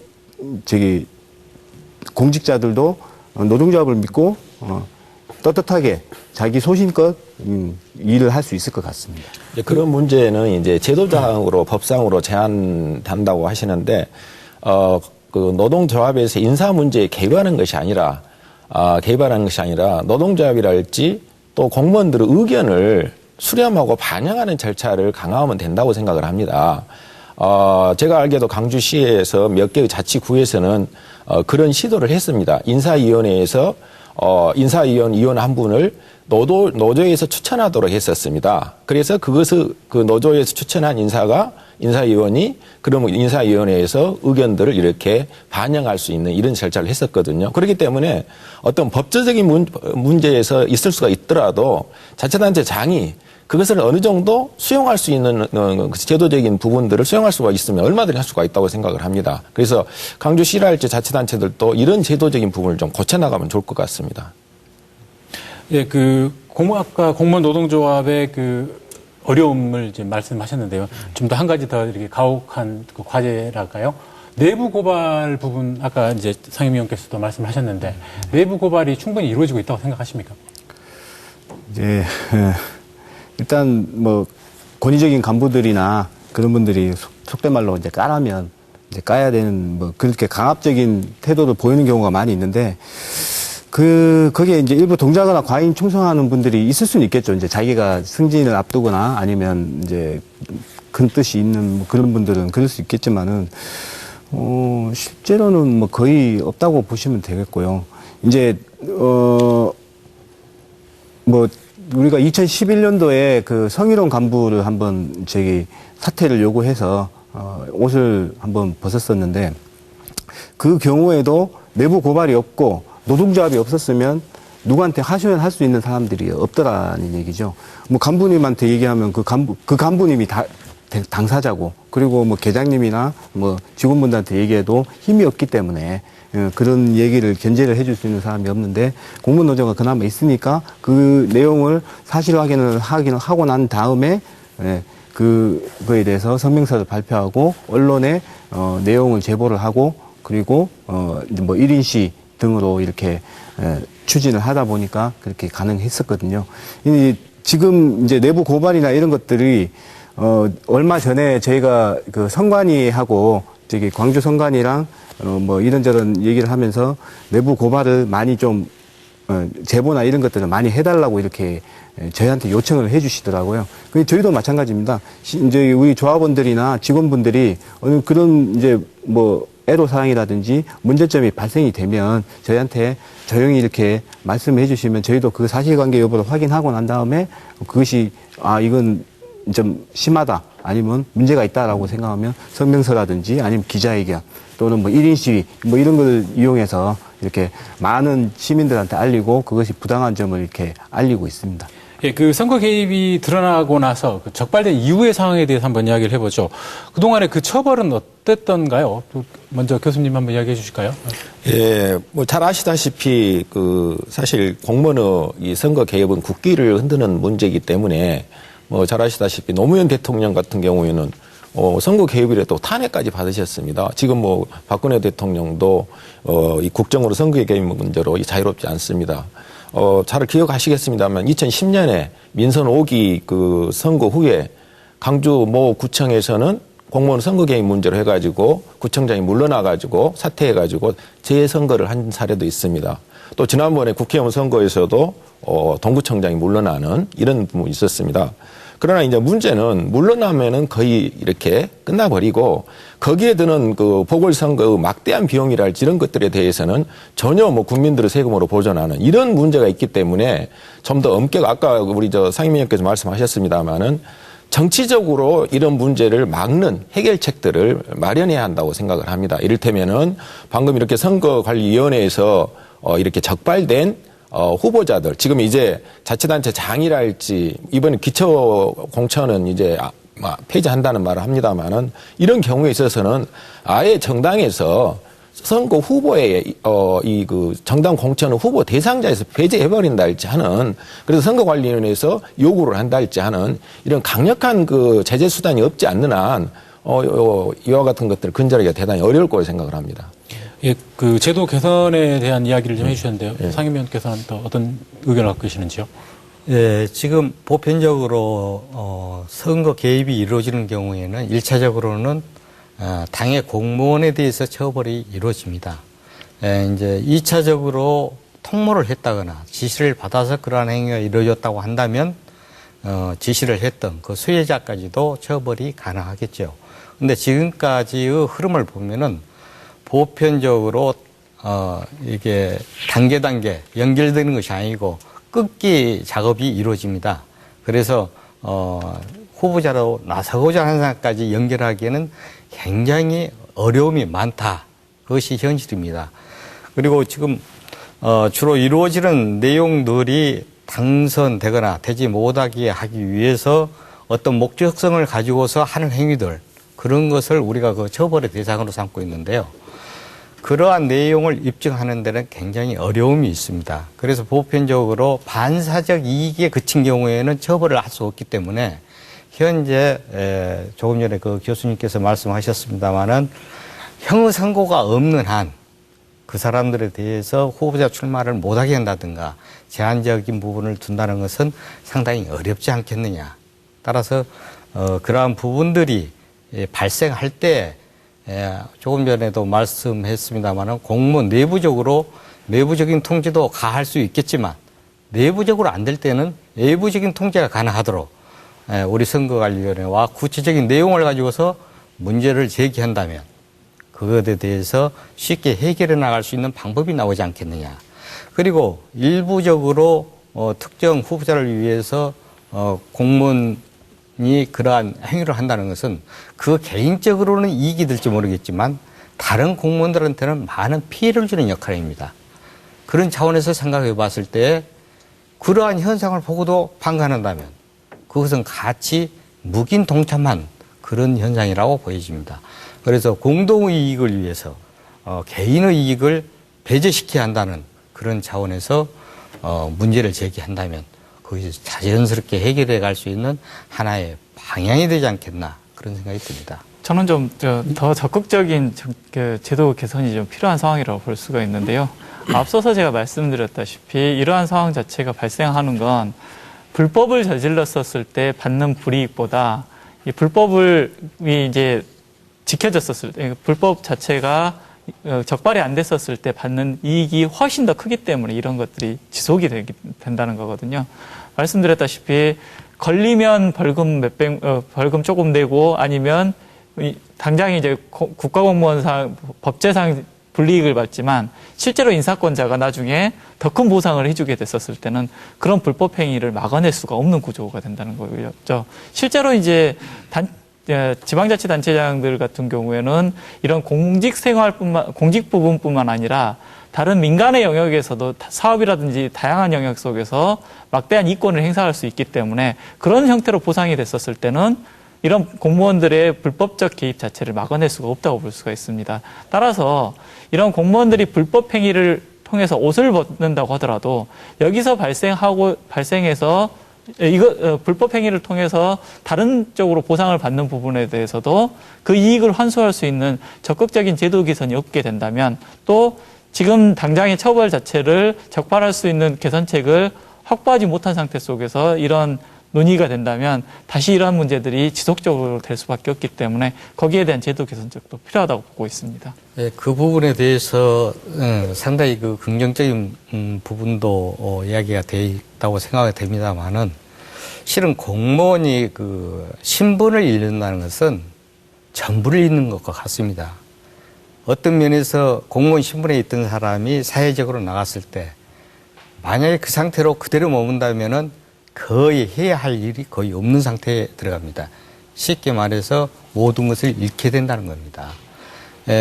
공직자들도 노동조합을 믿고 떳떳하게 자기 소신껏 일을 할 수 있을 것 같습니다. 그런 문제는 이제 제도상으로 법상으로 제한한다고 하시는데 그 노동조합에서 인사 문제에 개입하는 것이 아니라 노동조합이랄지 또 공무원들의 의견을 수렴하고 반영하는 절차를 강화하면 된다고 생각을 합니다. 제가 알기에도 강주시에서 몇 개의 자치구에서는 그런 시도를 했습니다. 인사위원회에서 인사위원 한 분을 노조에서 추천하도록 했었습니다. 그래서 그것을 그 노조에서 추천한 인사위원이 그러면 인사위원회에서 의견들을 이렇게 반영할 수 있는 이런 절차를 했었거든요. 그렇기 때문에 어떤 법적인 문제에서 있을 수가 있더라도 자치단체장이 그것을 어느 정도 수용할 수 있는 제도적인 부분들을 수용할 수가 있으면 얼마든지 할 수가 있다고 생각을 합니다. 그래서 강주시랄지 자치단체들도 이런 제도적인 부분을 좀 고쳐나가면 좋을 것 같습니다. 예, 아까 공무원 노동조합의 어려움을 이제 말씀하셨는데요. 좀 더 한 가지 더 이렇게 가혹한 과제랄까요? 내부 고발 부분, 아까 이제 상임위원께서도 말씀하셨는데, 내부 고발이 충분히 이루어지고 있다고 생각하십니까? 이제, 일단 권위적인 간부들이나 그런 분들이 속된 말로 이제 까라면 이제 까야 되는 그렇게 강압적인 태도를 보이는 경우가 많이 있는데, 거기에 이제 일부 동작하거나 과잉 충성하는 분들이 있을 수는 있겠죠. 이제 자기가 승진을 앞두거나 아니면 이제 큰 뜻이 있는 그런 분들은 그럴 수 있겠지만은, 실제로는 거의 없다고 보시면 되겠고요. 이제, 우리가 2011년도에 성희롱 간부를 한번 사퇴를 요구해서, 옷을 한번 벗었었는데, 그 경우에도 내부 고발이 없고, 노동조합이 없었으면 누구한테 하소연 할 수 있는 사람들이 없더라는 얘기죠. 간부님한테 얘기하면 그 간부님이 당사자고, 그리고 계장님이나 직원분들한테 얘기해도 힘이 없기 때문에 그런 얘기를 견제를 해줄 수 있는 사람이 없는데, 공무원노조가 그나마 있으니까 그 내용을 사실 확인을 하고 난 다음에 그거에 대해서 성명서를 발표하고 언론에 내용을 제보를 하고, 그리고 1인시 등으로 이렇게 추진을 하다 보니까 그렇게 가능했었거든요. 지금 이제 내부 고발이나 이런 것들이 얼마 전에 저희가 선관위하고 광주 선관위랑 이런저런 얘기를 하면서 내부 고발을 많이 좀 제보나 이런 것들을 많이 해달라고 이렇게 저희한테 요청을 해주시더라고요. 저희도 마찬가지입니다. 이제 우리 조합원들이나 직원분들이 그런 이제 애로사항이라든지 문제점이 발생이 되면 저희한테 조용히 이렇게 말씀해 주시면 저희도 그 사실관계 여부를 확인하고 난 다음에 그것이 이건 좀 심하다 아니면 문제가 있다라고 생각하면 성명서라든지 아니면 기자회견 또는 1인 시위 이런 걸 이용해서 이렇게 많은 시민들한테 알리고 그것이 부당한 점을 이렇게 알리고 있습니다. 예, 선거 개입이 드러나고 나서 적발된 이후의 상황에 대해서 한번 이야기를 해보죠. 그동안의 처벌은 어땠던가요? 먼저 교수님 한번 이야기해 주실까요? 예, 잘 아시다시피 사실 공무원의 이 선거 개입은 국기를 흔드는 문제이기 때문에 잘 아시다시피 노무현 대통령 같은 경우에는 선거 개입이라도 탄핵까지 받으셨습니다. 지금 박근혜 대통령도 이 국정으로 선거 개입 문제로 자유롭지 않습니다. 잘 기억하시겠습니다만 2010년에 민선 5기 선거 후에 강주 모 구청에서는 공무원 선거 개입 문제로 해가지고 구청장이 물러나가지고 사퇴해가지고 재선거를 한 사례도 있습니다. 또 지난번에 국회의원 선거에서도 동구청장이 물러나는 이런 부분이 있었습니다. 그러나 이제 문제는 물러나면은 거의 이렇게 끝나버리고 거기에 드는 보궐선거 막대한 비용이랄지 이런 것들에 대해서는 전혀 국민들의 세금으로 보전하는 이런 문제가 있기 때문에 좀 더 엄격, 아까 우리 상임위원께서 말씀하셨습니다마는 정치적으로 이런 문제를 막는 해결책들을 마련해야 한다고 생각을 합니다. 이를테면은 방금 이렇게 선거관리위원회에서 이렇게 적발된 후보자들, 지금 이제 자치단체장이랄지, 이번에 기초공천은 이제 폐지한다는 말을 합니다만은, 이런 경우에 있어서는 아예 정당에서 선거 후보의, 정당 공천을 후보 대상자에서 배제해버린다 할지 하는, 그래서 선거관리위원회에서 요구를 한다 할지 하는, 이런 강력한 제재수단이 없지 않는 한, 이와 같은 것들을 근절하기가 대단히 어려울 거라고 생각을 합니다. 예, 그 제도 개선에 대한 이야기를 좀 해주셨는데요. 상임위원께서는 또 어떤 의견을 갖고 계시는지요? 예, 지금 보편적으로 선거 개입이 이루어지는 경우에는 1차적으로는 당의 공무원에 대해서 처벌이 이루어집니다. 이제 2차적으로 통모를 했다거나 지시를 받아서 그러한 행위가 이루어졌다고 한다면 지시를 했던 그 수혜자까지도 처벌이 가능하겠죠. 근데 지금까지의 흐름을 보면은 보편적으로 이게 단계 연결되는 것이 아니고 끊기 작업이 이루어집니다. 그래서 후보자로 나서고자 하는 사람까지 연결하기에는 굉장히 어려움이 많다. 그것이 현실입니다. 그리고 지금 주로 이루어지는 내용들이 당선되거나 되지 못하게 하기 위해서 어떤 목적성을 가지고서 하는 행위들, 그런 것을 우리가 그 처벌의 대상으로 삼고 있는데요. 그러한 내용을 입증하는 데는 굉장히 어려움이 있습니다. 그래서 보편적으로 반사적 이익에 그친 경우에는 처벌을 할 수 없기 때문에 현재 조금 전에 그 교수님께서 말씀하셨습니다마는 형사선고가 없는 한 그 사람들에 대해서 후보자 출마를 못하게 한다든가 제한적인 부분을 둔다는 것은 상당히 어렵지 않겠느냐. 따라서 그러한 부분들이 발생할 때 조금 전에도 말씀했습니다마는 공무원 내부적인 통제도 가할 수 있겠지만 내부적으로 안 될 때는 외부적인 통제가 가능하도록 우리 선거관리위원회와 구체적인 내용을 가지고서 문제를 제기한다면 그것에 대해서 쉽게 해결해 나갈 수 있는 방법이 나오지 않겠느냐. 그리고 일부적으로 특정 후보자를 위해서 공무원이 그러한 행위를 한다는 것은 그 개인적으로는 이익이 될지 모르겠지만 다른 공무원들한테는 많은 피해를 주는 역할입니다. 그런 차원에서 생각해 봤을 때 그러한 현상을 보고도 방관한다면 그것은 같이 묵인 동참한 그런 현상이라고 보여집니다. 그래서 공동의 이익을 위해서 개인의 이익을 배제시켜야 한다는 그런 차원에서 문제를 제기한다면 그것이 자연스럽게 해결해 갈 수 있는 하나의 방향이 되지 않겠나 그런 생각이 듭니다. 저는 좀 더 적극적인 제도 개선이 좀 필요한 상황이라고 볼 수가 있는데요. 앞서서 제가 말씀드렸다시피 이러한 상황 자체가 발생하는 건 불법을 저질렀었을 때 받는 불이익보다 이 불법이 이제 지켜졌었을 때, 불법 자체가 적발이 안 됐었을 때 받는 이익이 훨씬 더 크기 때문에 이런 것들이 지속이 된다는 거거든요. 말씀드렸다시피 걸리면 벌금 조금 내고 아니면 당장 이제 국가공무원상 법제상 불이익을 받지만 실제로 인사권자가 나중에 더 큰 보상을 해주게 됐었을 때는 그런 불법 행위를 막아낼 수가 없는 구조가 된다는 거죠. 실제로 이제 지방자치단체장들 같은 경우에는 이런 공직 부분뿐만 아니라 다른 민간의 영역에서도 사업이라든지 다양한 영역 속에서 막대한 이권을 행사할 수 있기 때문에 그런 형태로 보상이 됐었을 때는 이런 공무원들의 불법적 개입 자체를 막아낼 수가 없다고 볼 수가 있습니다. 따라서 이런 공무원들이 불법 행위를 통해서 옷을 벗는다고 하더라도 여기서 발생해서 불법 행위를 통해서 다른 쪽으로 보상을 받는 부분에 대해서도 그 이익을 환수할 수 있는 적극적인 제도 개선이 없게 된다면 또 지금 당장의 처벌 자체를 적발할 수 있는 개선책을 확보하지 못한 상태 속에서 이런 논의가 된다면 다시 이러한 문제들이 지속적으로 될 수밖에 없기 때문에 거기에 대한 제도 개선책도 필요하다고 보고 있습니다. 네, 그 부분에 대해서 상당히 그 긍정적인 부분도 이야기가 되어 있다고 생각이 됩니다만은 실은 공무원이 그 신분을 잃는다는 것은 전부를 잃는 것과 같습니다. 어떤 면에서 공무원 신분에 있던 사람이 사회적으로 나갔을 때 만약에 그 상태로 그대로 머문다면은 거의 해야 할 일이 거의 없는 상태에 들어갑니다. 쉽게 말해서 모든 것을 잃게 된다는 겁니다.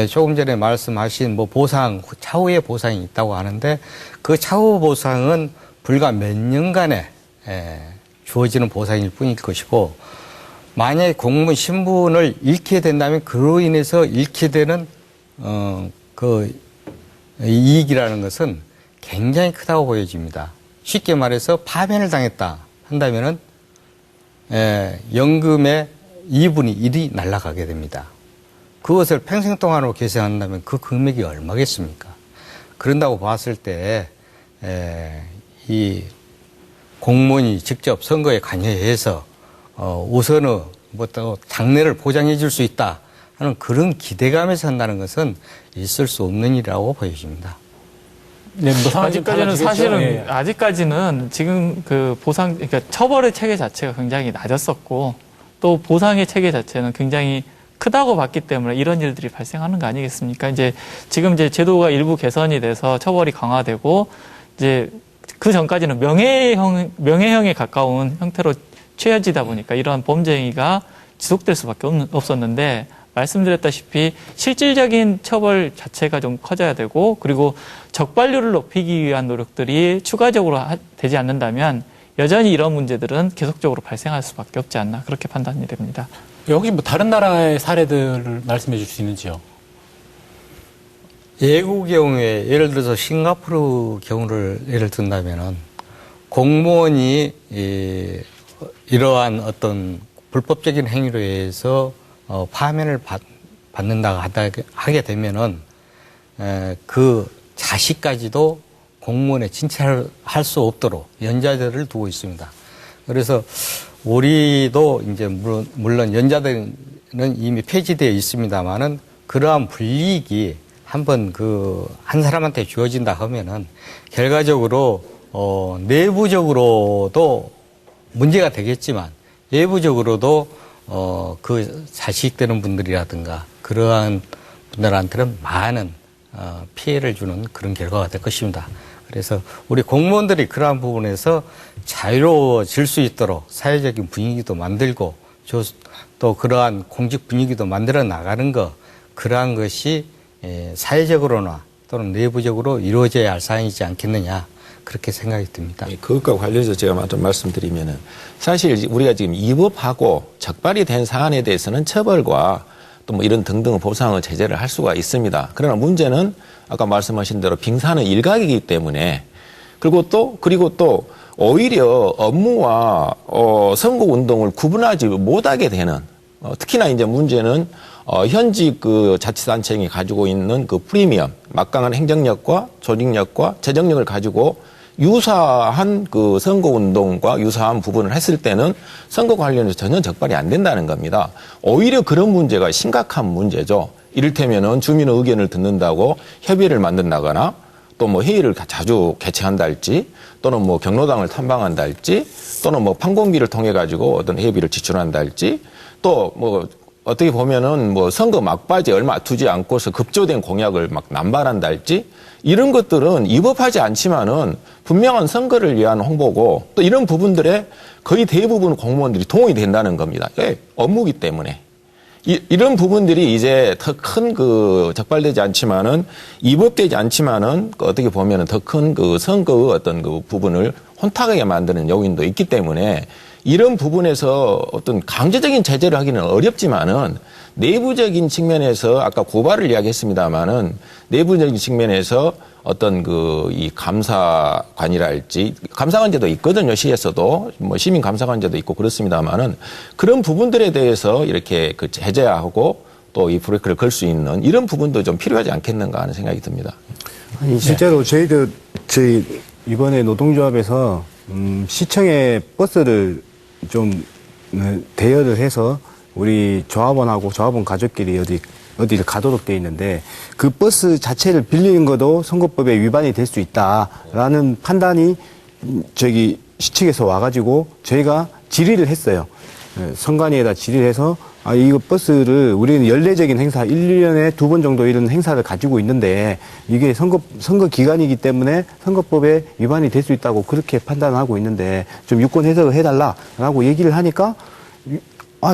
조금 전에 말씀하신 뭐 보상, 차후의 보상이 있다고 하는데 그 차후 보상은 불과 몇 년간에 주어지는 보상일 뿐일 것이고 만약에 공무원 신분을 잃게 된다면 그로 인해서 잃게 되는 그 이익이라는 것은 굉장히 크다고 보여집니다. 쉽게 말해서 파면을 당했다 한다면은 연금의 2분의 1이 날아가게 됩니다. 그것을 평생 동안으로 계산한다면 그 금액이 얼마겠습니까? 그런다고 봤을 때, 이 공무원이 직접 선거에 관여해서, 우선의 또 당내를 보장해 줄 수 있다 하는 그런 기대감에서 한다는 것은 있을 수 없는 일이라고 보여집니다. 네, 뭐 상황이 아직까지는 달라지겠죠. 사실은 예. 아직까지는 지금 그 보상, 그러니까 처벌의 체계 자체가 굉장히 낮았었고 또 보상의 체계 자체는 굉장히 크다고 봤기 때문에 이런 일들이 발생하는 거 아니겠습니까? 이제 지금 이제 제도가 일부 개선이 돼서 처벌이 강화되고 이제 그 전까지는 명예형에 가까운 형태로 취해지다 보니까 이러한 범죄 행위가 지속될 수밖에 없었는데 말씀드렸다시피 실질적인 처벌 자체가 좀 커져야 되고 그리고 적발률을 높이기 위한 노력들이 추가적으로 되지 않는다면 여전히 이런 문제들은 계속적으로 발생할 수밖에 없지 않나 그렇게 판단이 됩니다. 혹시 뭐 다른 나라의 사례들을 말씀해 줄 수 있는지요? 예국 경우에 예를 들어서 싱가포르 경우를 예를 든다면은 공무원이 이러한 어떤 불법적인 행위로 해서 파면을 받는다고 하게 되면은 그 자식까지도 공무원에 진찰할 수 없도록 연좌제를 두고 있습니다. 그래서 우리도 이제 물론 연좌제는 이미 폐지되어 있습니다만은 그러한 불이익이 한번 한 사람한테 주어진다 하면은 결과적으로 내부적으로도 문제가 되겠지만 외부적으로도 그 자식되는 분들이라든가 그러한 분들한테는 많은 피해를 주는 그런 결과가 될 것입니다. 그래서 우리 공무원들이 그러한 부분에서 자유로워질 수 있도록 사회적인 분위기도 만들고 또 그러한 공직 분위기도 만들어 나가는 그러한 것이 사회적으로나 또는 내부적으로 이루어져야 할 사항이지 않겠느냐 그렇게 생각이 듭니다. 그것과 관련해서 제가 좀 말씀드리면은 사실 우리가 지금 위법하고 적발이 된 사안에 대해서는 처벌과 또 뭐 이런 등등 보상의 제재를 할 수가 있습니다. 그러나 문제는 아까 말씀하신 대로 빙산의 일각이기 때문에 그리고 또 오히려 업무와 선거 운동을 구분하지 못하게 되는 특히나 이제 문제는 현직 그 자치단체장이 가지고 있는 그 프리미엄, 막강한 행정력과 조직력과 재정력을 가지고 유사한 그 선거운동과 유사한 부분을 했을 때는 선거 관련해서 전혀 적발이 안 된다는 겁니다. 오히려 그런 문제가 심각한 문제죠. 이를테면은 주민의 의견을 듣는다고 협의를 만든다거나 또 뭐 회의를 자주 개최한다 할지 또는 뭐 경로당을 탐방한다 할지 또는 뭐 판공비를 통해 가지고 어떤 회비를 지출한다 할지 또 뭐 어떻게 보면은 뭐 선거 막바지에 얼마 두지 않고서 급조된 공약을 막 남발한다 할지 이런 것들은 위법하지 않지만은 분명한 선거를 위한 홍보고 또 이런 부분들에 거의 대부분 공무원들이 동의이 된다는 겁니다. 예, 업무기 때문에. 이런 부분들이 이제 더 큰 그 적발되지 않지만은 위법되지 않지만은 어떻게 보면은 더 큰 그 선거의 어떤 그 부분을 혼탁하게 만드는 요인도 있기 때문에 이런 부분에서 어떤 강제적인 제재를 하기는 어렵지만은 내부적인 측면에서 아까 고발을 이야기했습니다만은 내부적인 측면에서 어떤 이 감사관이랄지 감사관제도 있거든요. 시에서도 뭐 시민 감사관제도 있고 그렇습니다만은 그런 부분들에 대해서 이렇게 그 제재하고 또 이 브레이크를 걸 수 있는 이런 부분도 좀 필요하지 않겠는가 하는 생각이 듭니다. 아니, 실제로 저희 이번에 노동조합에서 시청에 버스를 좀 대여를 해서 우리 조합원하고 조합원 가족끼리 어디를 가도록 돼 있는데 그 버스 자체를 빌리는 것도 선거법에 위반이 될 수 있다라는 판단이 저기 시측에서 와가지고 저희가 질의를 했어요. 선관위에다 질의를 해서 이거 버스를 우리는 연례적인 행사 1년에 2번 정도 이런 행사를 가지고 있는데 이게 선거 기간이기 때문에 선거법에 위반이 될 수 있다고 그렇게 판단하고 있는데 좀 유권 해석을 해달라라고 얘기를 하니까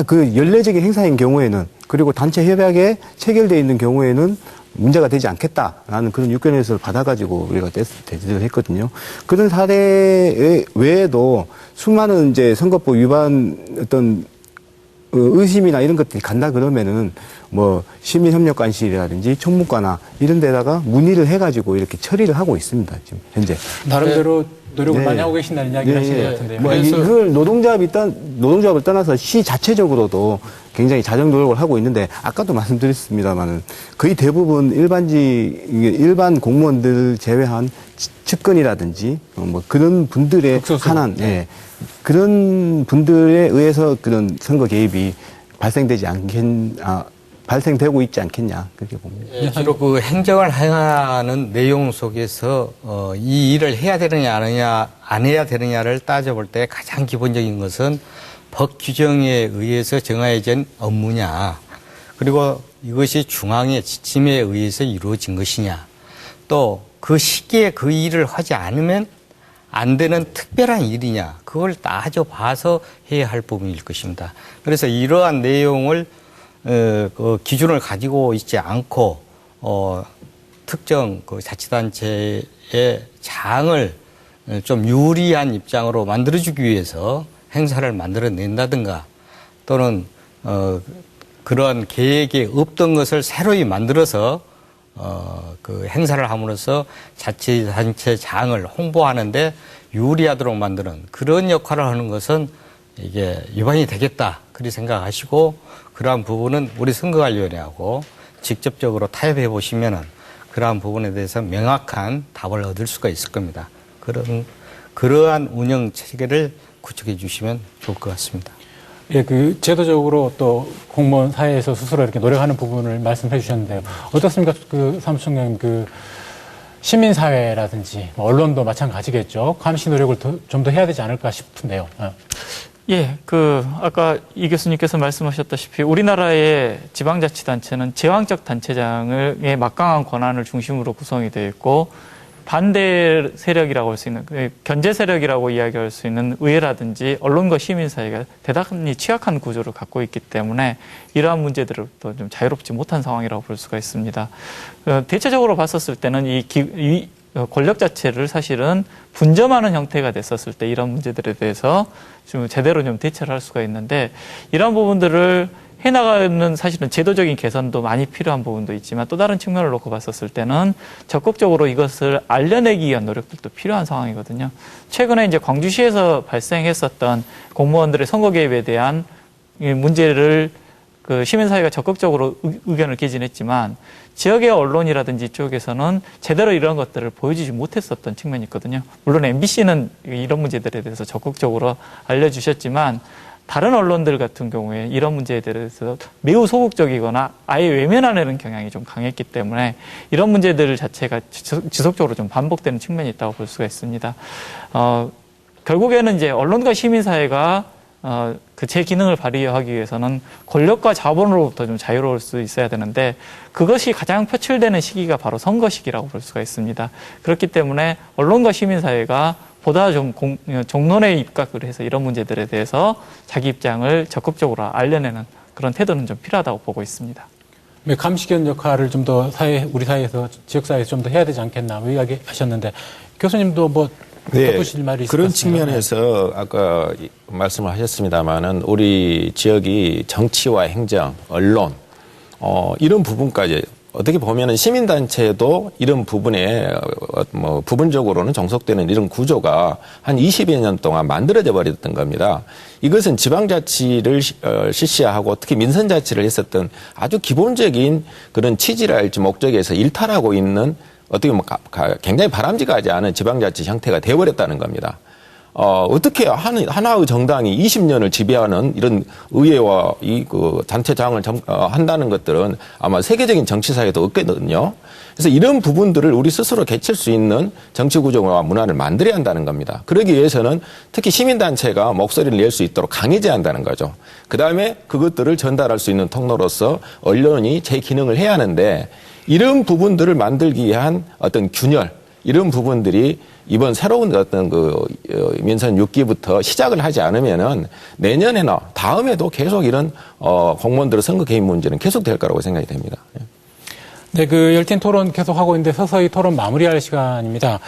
그 연례적인 행사인 경우에는 그리고 단체 협약에 체결되어 있는 경우에는 문제가 되지 않겠다라는 그런 유권 해석을 받아가지고 우리가 대지를 했거든요. 그런 사례 외에도 수많은 이제 선거법 위반 어떤 의심이나 이런 것들이 간다 그러면은 뭐 시민협력관실이라든지 총무과나 이런 데다가 문의를 해가지고 이렇게 처리를 하고 있습니다. 지금 현재. 나름대로 노력을 많이 하고 계신다는 이야기를 하시는 것 같은데요. 뭐 이걸 노동조합을 떠나서 시 자체적으로도 굉장히 자정 노력을 하고 있는데 아까도 말씀드렸습니다만은 거의 대부분 일반 공무원들 제외한 측근이라든지 뭐 그런 분들의 극소수. 한한 예. 그런 분들에 의해서 그런 선거 개입이 발생되고 있지 않겠냐 그렇게 봅니다. 예, 주로 그 행정을 행하는 내용 속에서 이 일을 해야 되느냐 안 해야 되느냐를 따져볼 때 가장 기본적인 것은 법 규정에 의해서 정해진 업무냐, 그리고 이것이 중앙의 지침에 의해서 이루어진 것이냐, 또 그 시기에 그 일을 하지 않으면 안 되는 특별한 일이냐, 그걸 따져봐서 해야 할 부분일 것입니다. 그래서 이러한 내용을 그 기준을 가지고 있지 않고 특정 그 자치단체의 장을 좀 유리한 입장으로 만들어주기 위해서 행사를 만들어낸다든가, 또는 그러한 계획이 없던 것을 새로이 만들어서 그 행사를 함으로써 자치단체 장을 홍보하는데 유리하도록 만드는 그런 역할을 하는 것은 이게 위반이 되겠다 그렇게 생각하시고, 그러한 부분은 우리 선거관리위원회하고 직접적으로 타협해 보시면은 그러한 부분에 대해서 명확한 답을 얻을 수가 있을 겁니다. 그러한 운영 체계를 구축해 주시면 좋을 것 같습니다. 예, 그 제도적으로 또 공무원 사회에서 스스로 이렇게 노력하는 부분을 말씀해 주셨는데요. 어떻습니까? 그 사무총장님, 그 시민사회라든지 언론도 마찬가지겠죠. 감시 노력을 좀 더 해야 되지 않을까 싶은데요. 예, 아까 이 교수님께서 말씀하셨다시피 우리나라의 지방자치단체는 제왕적 단체장의 막강한 권한을 중심으로 구성이 되어 있고, 반대 세력이라고 할 수 있는, 견제 세력이라고 이야기할 수 있는 의회라든지 언론과 시민사회가 대단히 취약한 구조를 갖고 있기 때문에 이러한 문제들을 또 좀 자유롭지 못한 상황이라고 볼 수가 있습니다. 대체적으로 봤었을 때는 이 권력 자체를 사실은 분점하는 형태가 됐었을 때 이런 문제들에 대해서 좀 제대로 좀 대처를 할 수가 있는데, 이러한 부분들을 해나가는 사실은 제도적인 개선도 많이 필요한 부분도 있지만, 또 다른 측면을 놓고 봤었을 때는 적극적으로 이것을 알려내기 위한 노력들도 필요한 상황이거든요. 최근에 이제 광주시에서 발생했었던 공무원들의 선거 개입에 대한 문제를 그 시민사회가 적극적으로 의견을 개진했지만, 지역의 언론이라든지 이쪽에서는 제대로 이런 것들을 보여주지 못했었던 측면이 있거든요. 물론 MBC는 이런 문제들에 대해서 적극적으로 알려주셨지만, 다른 언론들 같은 경우에 이런 문제에 대해서 매우 소극적이거나 아예 외면하는 경향이 좀 강했기 때문에 이런 문제들 자체가 지속적으로 좀 반복되는 측면이 있다고 볼 수가 있습니다. 결국에는 이제 언론과 시민사회가 그 제 기능을 발휘하기 위해서는 권력과 자본으로부터 좀 자유로울 수 있어야 되는데, 그것이 가장 표출되는 시기가 바로 선거 시기라고 볼 수가 있습니다. 그렇기 때문에 언론과 시민사회가 보다 좀 종론에 입각을 해서 이런 문제들에 대해서 자기 입장을 적극적으로 알려내는 그런 태도는 좀 필요하다고 보고 있습니다. 감시견 역할을 좀 더 우리 사회에서, 지역사회에서 좀 더 해야 되지 않겠나 이야기하셨는데, 교수님도 뭐 덧붙일 말이 있을 것 그런 같습니다. 측면에서 아까 말씀을 하셨습니다마는 우리 지역이 정치와 행정, 언론, 이런 부분까지 어떻게 보면은 시민단체도 이런 부분에 부분적으로는 종속되는 이런 구조가 한 20여 년 동안 만들어져 버렸던 겁니다. 이것은 지방자치를 실시하고 특히 민선자치를 했었던 아주 기본적인 그런 취지랄지 목적에서 일탈하고 있는, 어떻게 보면 굉장히 바람직하지 않은 지방자치 형태가 되어버렸다는 겁니다. 어떻게 하나의 정당이 20년을 지배하는 이런 의회와 그 단체장을 한다는 것들은 아마 세계적인 정치사에도 없거든요. 그래서 이런 부분들을 우리 스스로 개칠 수 있는 정치 구조와 문화를 만들어야 한다는 겁니다. 그러기 위해서는 특히 시민단체가 목소리를 낼 수 있도록 강해져야 한다는 거죠. 그 다음에 그것들을 전달할 수 있는 통로로서 언론이 제 기능을 해야 하는데, 이런 부분들을 만들기 위한 어떤 균열, 이런 부분들이 이번 새로운 어떤 민선 6기부터 시작을 하지 않으면은 내년에나 다음에도 계속 이런 공무원들의 선거 개입 문제는 계속 될 거라고 생각이 됩니다. 네, 그 열띤 토론 계속 하고 있는데 서서히 토론 마무리할 시간입니다.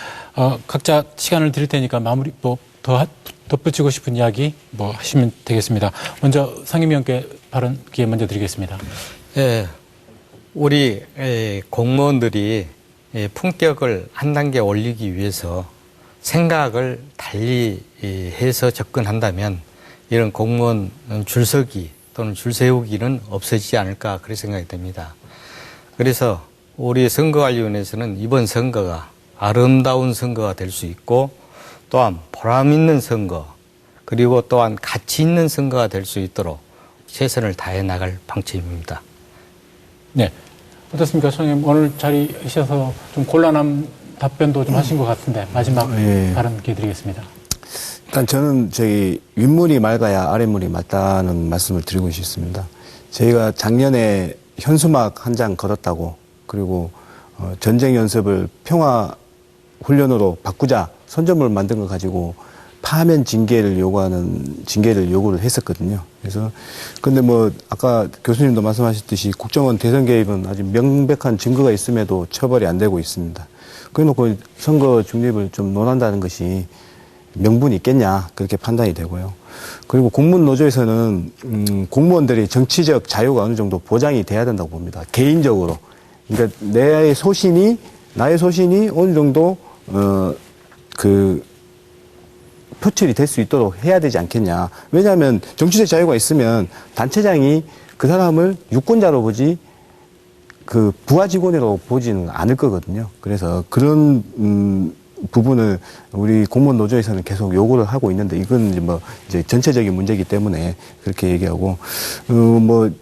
각자 시간을 드릴 테니까 마무리 더 덧붙이고 싶은 이야기 하시면 되겠습니다. 먼저 상임위원께 발언 기회 먼저 드리겠습니다. 예, 우리 공무원들이 품격을 한 단계 올리기 위해서 생각을 달리 해서 접근한다면 이런 공무원 줄서기 또는 줄 세우기는 없어지지 않을까 그렇게 생각이 됩니다. 그래서 우리 선거관리위원회에서는 이번 선거가 아름다운 선거가 될 수 있고 또한 보람 있는 선거 그리고 또한 가치 있는 선거가 될 수 있도록 최선을 다해 나갈 방침입니다. 네. 어떻습니까, 선생님? 오늘 자리이셔서 좀 곤란한 답변도 좀 하신 것 같은데 마지막 발언 기회 드리겠습니다. 일단 저는 윗물이 맑아야 아랫물이 맑다는 말씀을 드리고 싶습니다. 저희가 작년에 현수막 한 장 걸었다고 그리고 전쟁 연습을 평화 훈련으로 바꾸자 선점을 만든 거 가지고 파면 징계를 요구를 했었거든요. 그래서 근데 아까 교수님도 말씀하셨듯이 국정원 대선 개입은 아주 명백한 증거가 있음에도 처벌이 안 되고 있습니다. 그래놓고 선거 중립을 좀 논한다는 것이 명분이 있겠냐 그렇게 판단이 되고요. 그리고 공무원 노조에서는 공무원들이 정치적 자유가 어느 정도 보장이 돼야 된다고 봅니다. 개인적으로. 그러니까 나의 소신이 어느 정도 표출이 될 수 있도록 해야 되지 않겠냐. 왜냐하면 정치적 자유가 있으면 단체장이 그 사람을 유권자로 보지 부하 직원으로 보지는 않을 거거든요. 그래서 그런 부분을 우리 공무원 노조에서는 계속 요구를 하고 있는데 이건 이제 전체적인 문제이기 때문에 그렇게 얘기하고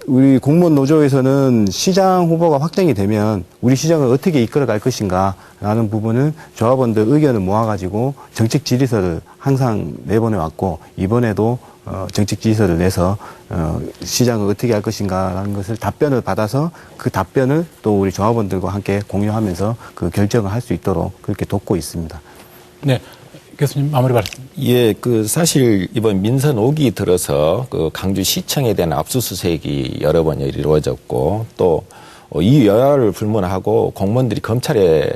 우리 공무원 노조에서는 시장 후보가 확정이 되면 우리 시장을 어떻게 이끌어갈 것인가라는 부분을 조합원들 의견을 모아가지고 정책 질의서를 항상 내보내 왔고 이번에도 정책 질의서를 내서 시장을 어떻게 할 것인가라는 것을 답변을 받아서 그 답변을 또 우리 조합원들과 함께 공유하면서 그 결정을 할 수 있도록 그렇게 돕고 있습니다. 네, 교수님 마무리 말씀. 예, 사실 이번 민선 5기 들어서 강주시청에 대한 압수수색이 여러 번 이루어졌고 또 이 여야를 불문하고 공무원들이 검찰에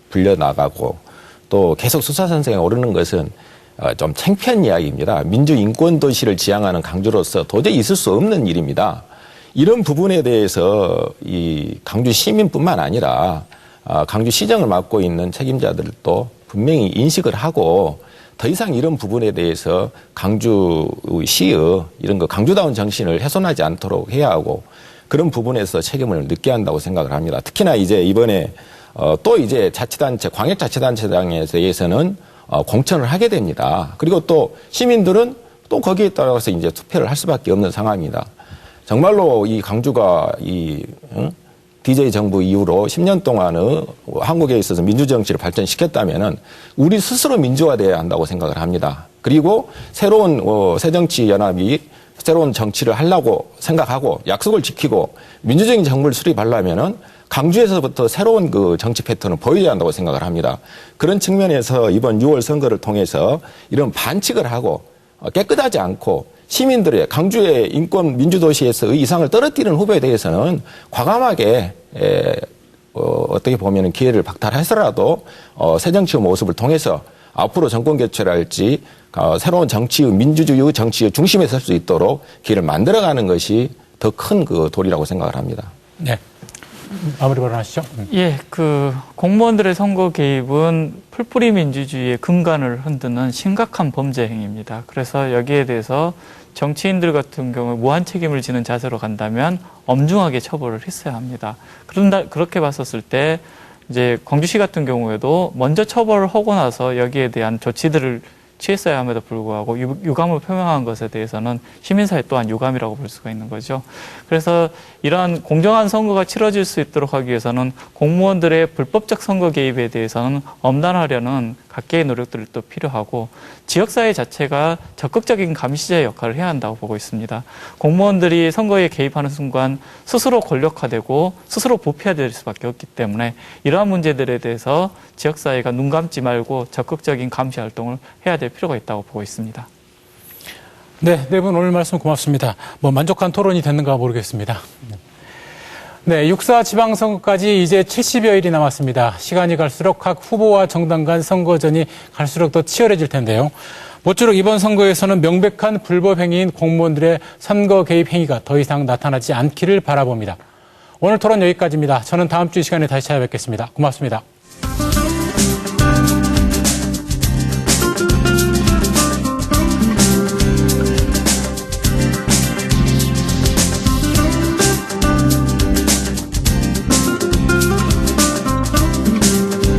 불려나가고 또 계속 수사선상에 오르는 것은 좀 창피한 이야기입니다. 민주인권도시를 지향하는 강주로서 도저히 있을 수 없는 일입니다. 이런 부분에 대해서 이 강주 시민뿐만 아니라 강주시정을 맡고 있는 책임자들도 분명히 인식을 하고 더 이상 이런 부분에 대해서 강주시의 이런 강주다운 정신을 훼손하지 않도록 해야 하고 그런 부분에서 책임을 느껴야 한다고 생각을 합니다. 특히나 이제 이번에 또 이제 자치단체, 광역자치단체장에 대해서는 공천을 하게 됩니다. 그리고 또 시민들은 또 거기에 따라서 이제 투표를 할 수밖에 없는 상황입니다. 정말로 이 강주가 DJ 정부 이후로 10년 동안의 한국에 있어서 민주정치를 발전시켰다면은 우리 스스로 민주화돼야 한다고 생각을 합니다. 그리고 새로운 새정치연합이 새로운 정치를 하려고 생각하고 약속을 지키고 민주적인 정부를 수립하려면은 강주에서부터 새로운 정치 패턴을 보여야 한다고 생각을 합니다. 그런 측면에서 이번 6월 선거를 통해서 이런 반칙을 하고 깨끗하지 않고 시민들의 강주의 인권 민주도시에서의 이상을 떨어뜨리는 후보에 대해서는 과감하게 어떻게 보면 기회를 박탈해서라도 새정치의 모습을 통해서 앞으로 정권 교체를 할지 새로운 정치의 민주주의 정치의 중심에 설 수 있도록 기회를 만들어가는 것이 더 큰 도리라고 생각을 합니다. 네. 마무리 발언하시죠. 예, 공무원들의 선거 개입은 풀뿌리 민주주의의 근간을 흔드는 심각한 범죄 행위입니다. 그래서 여기에 대해서 정치인들 같은 경우 무한 책임을 지는 자세로 간다면 엄중하게 처벌을 했어야 합니다. 그렇게 봤었을 때 이제 광주시 같은 경우에도 먼저 처벌을 하고 나서 여기에 대한 조치들을 취했어야 함에도 불구하고 유감을 표명한 것에 대해서는 시민사회 또한 유감이라고 볼 수가 있는 거죠. 그래서 이러한 공정한 선거가 치러질 수 있도록 하기 위해서는 공무원들의 불법적 선거 개입에 대해서는 엄단하려는 각계의 노력들이 또 필요하고 지역사회 자체가 적극적인 감시자의 역할을 해야 한다고 보고 있습니다. 공무원들이 선거에 개입하는 순간 스스로 권력화되고 스스로 부패화될 수밖에 없기 때문에 이러한 문제들에 대해서 지역사회가 눈 감지 말고 적극적인 감시 활동을 해야 될 필요가 있다고 보고 있습니다. 네, 네 분 오늘 말씀 고맙습니다. 만족한 토론이 됐는가 모르겠습니다. 네, 6.4 지방선거까지 이제 70여일이 남았습니다. 시간이 갈수록 각 후보와 정당 간 선거전이 갈수록 더 치열해질 텐데요. 모쪼록 이번 선거에서는 명백한 불법 행위인 공무원들의 선거 개입 행위가 더 이상 나타나지 않기를 바라봅니다. 오늘 토론 여기까지입니다. 저는 다음 주 이 시간에 다시 찾아뵙겠습니다. 고맙습니다.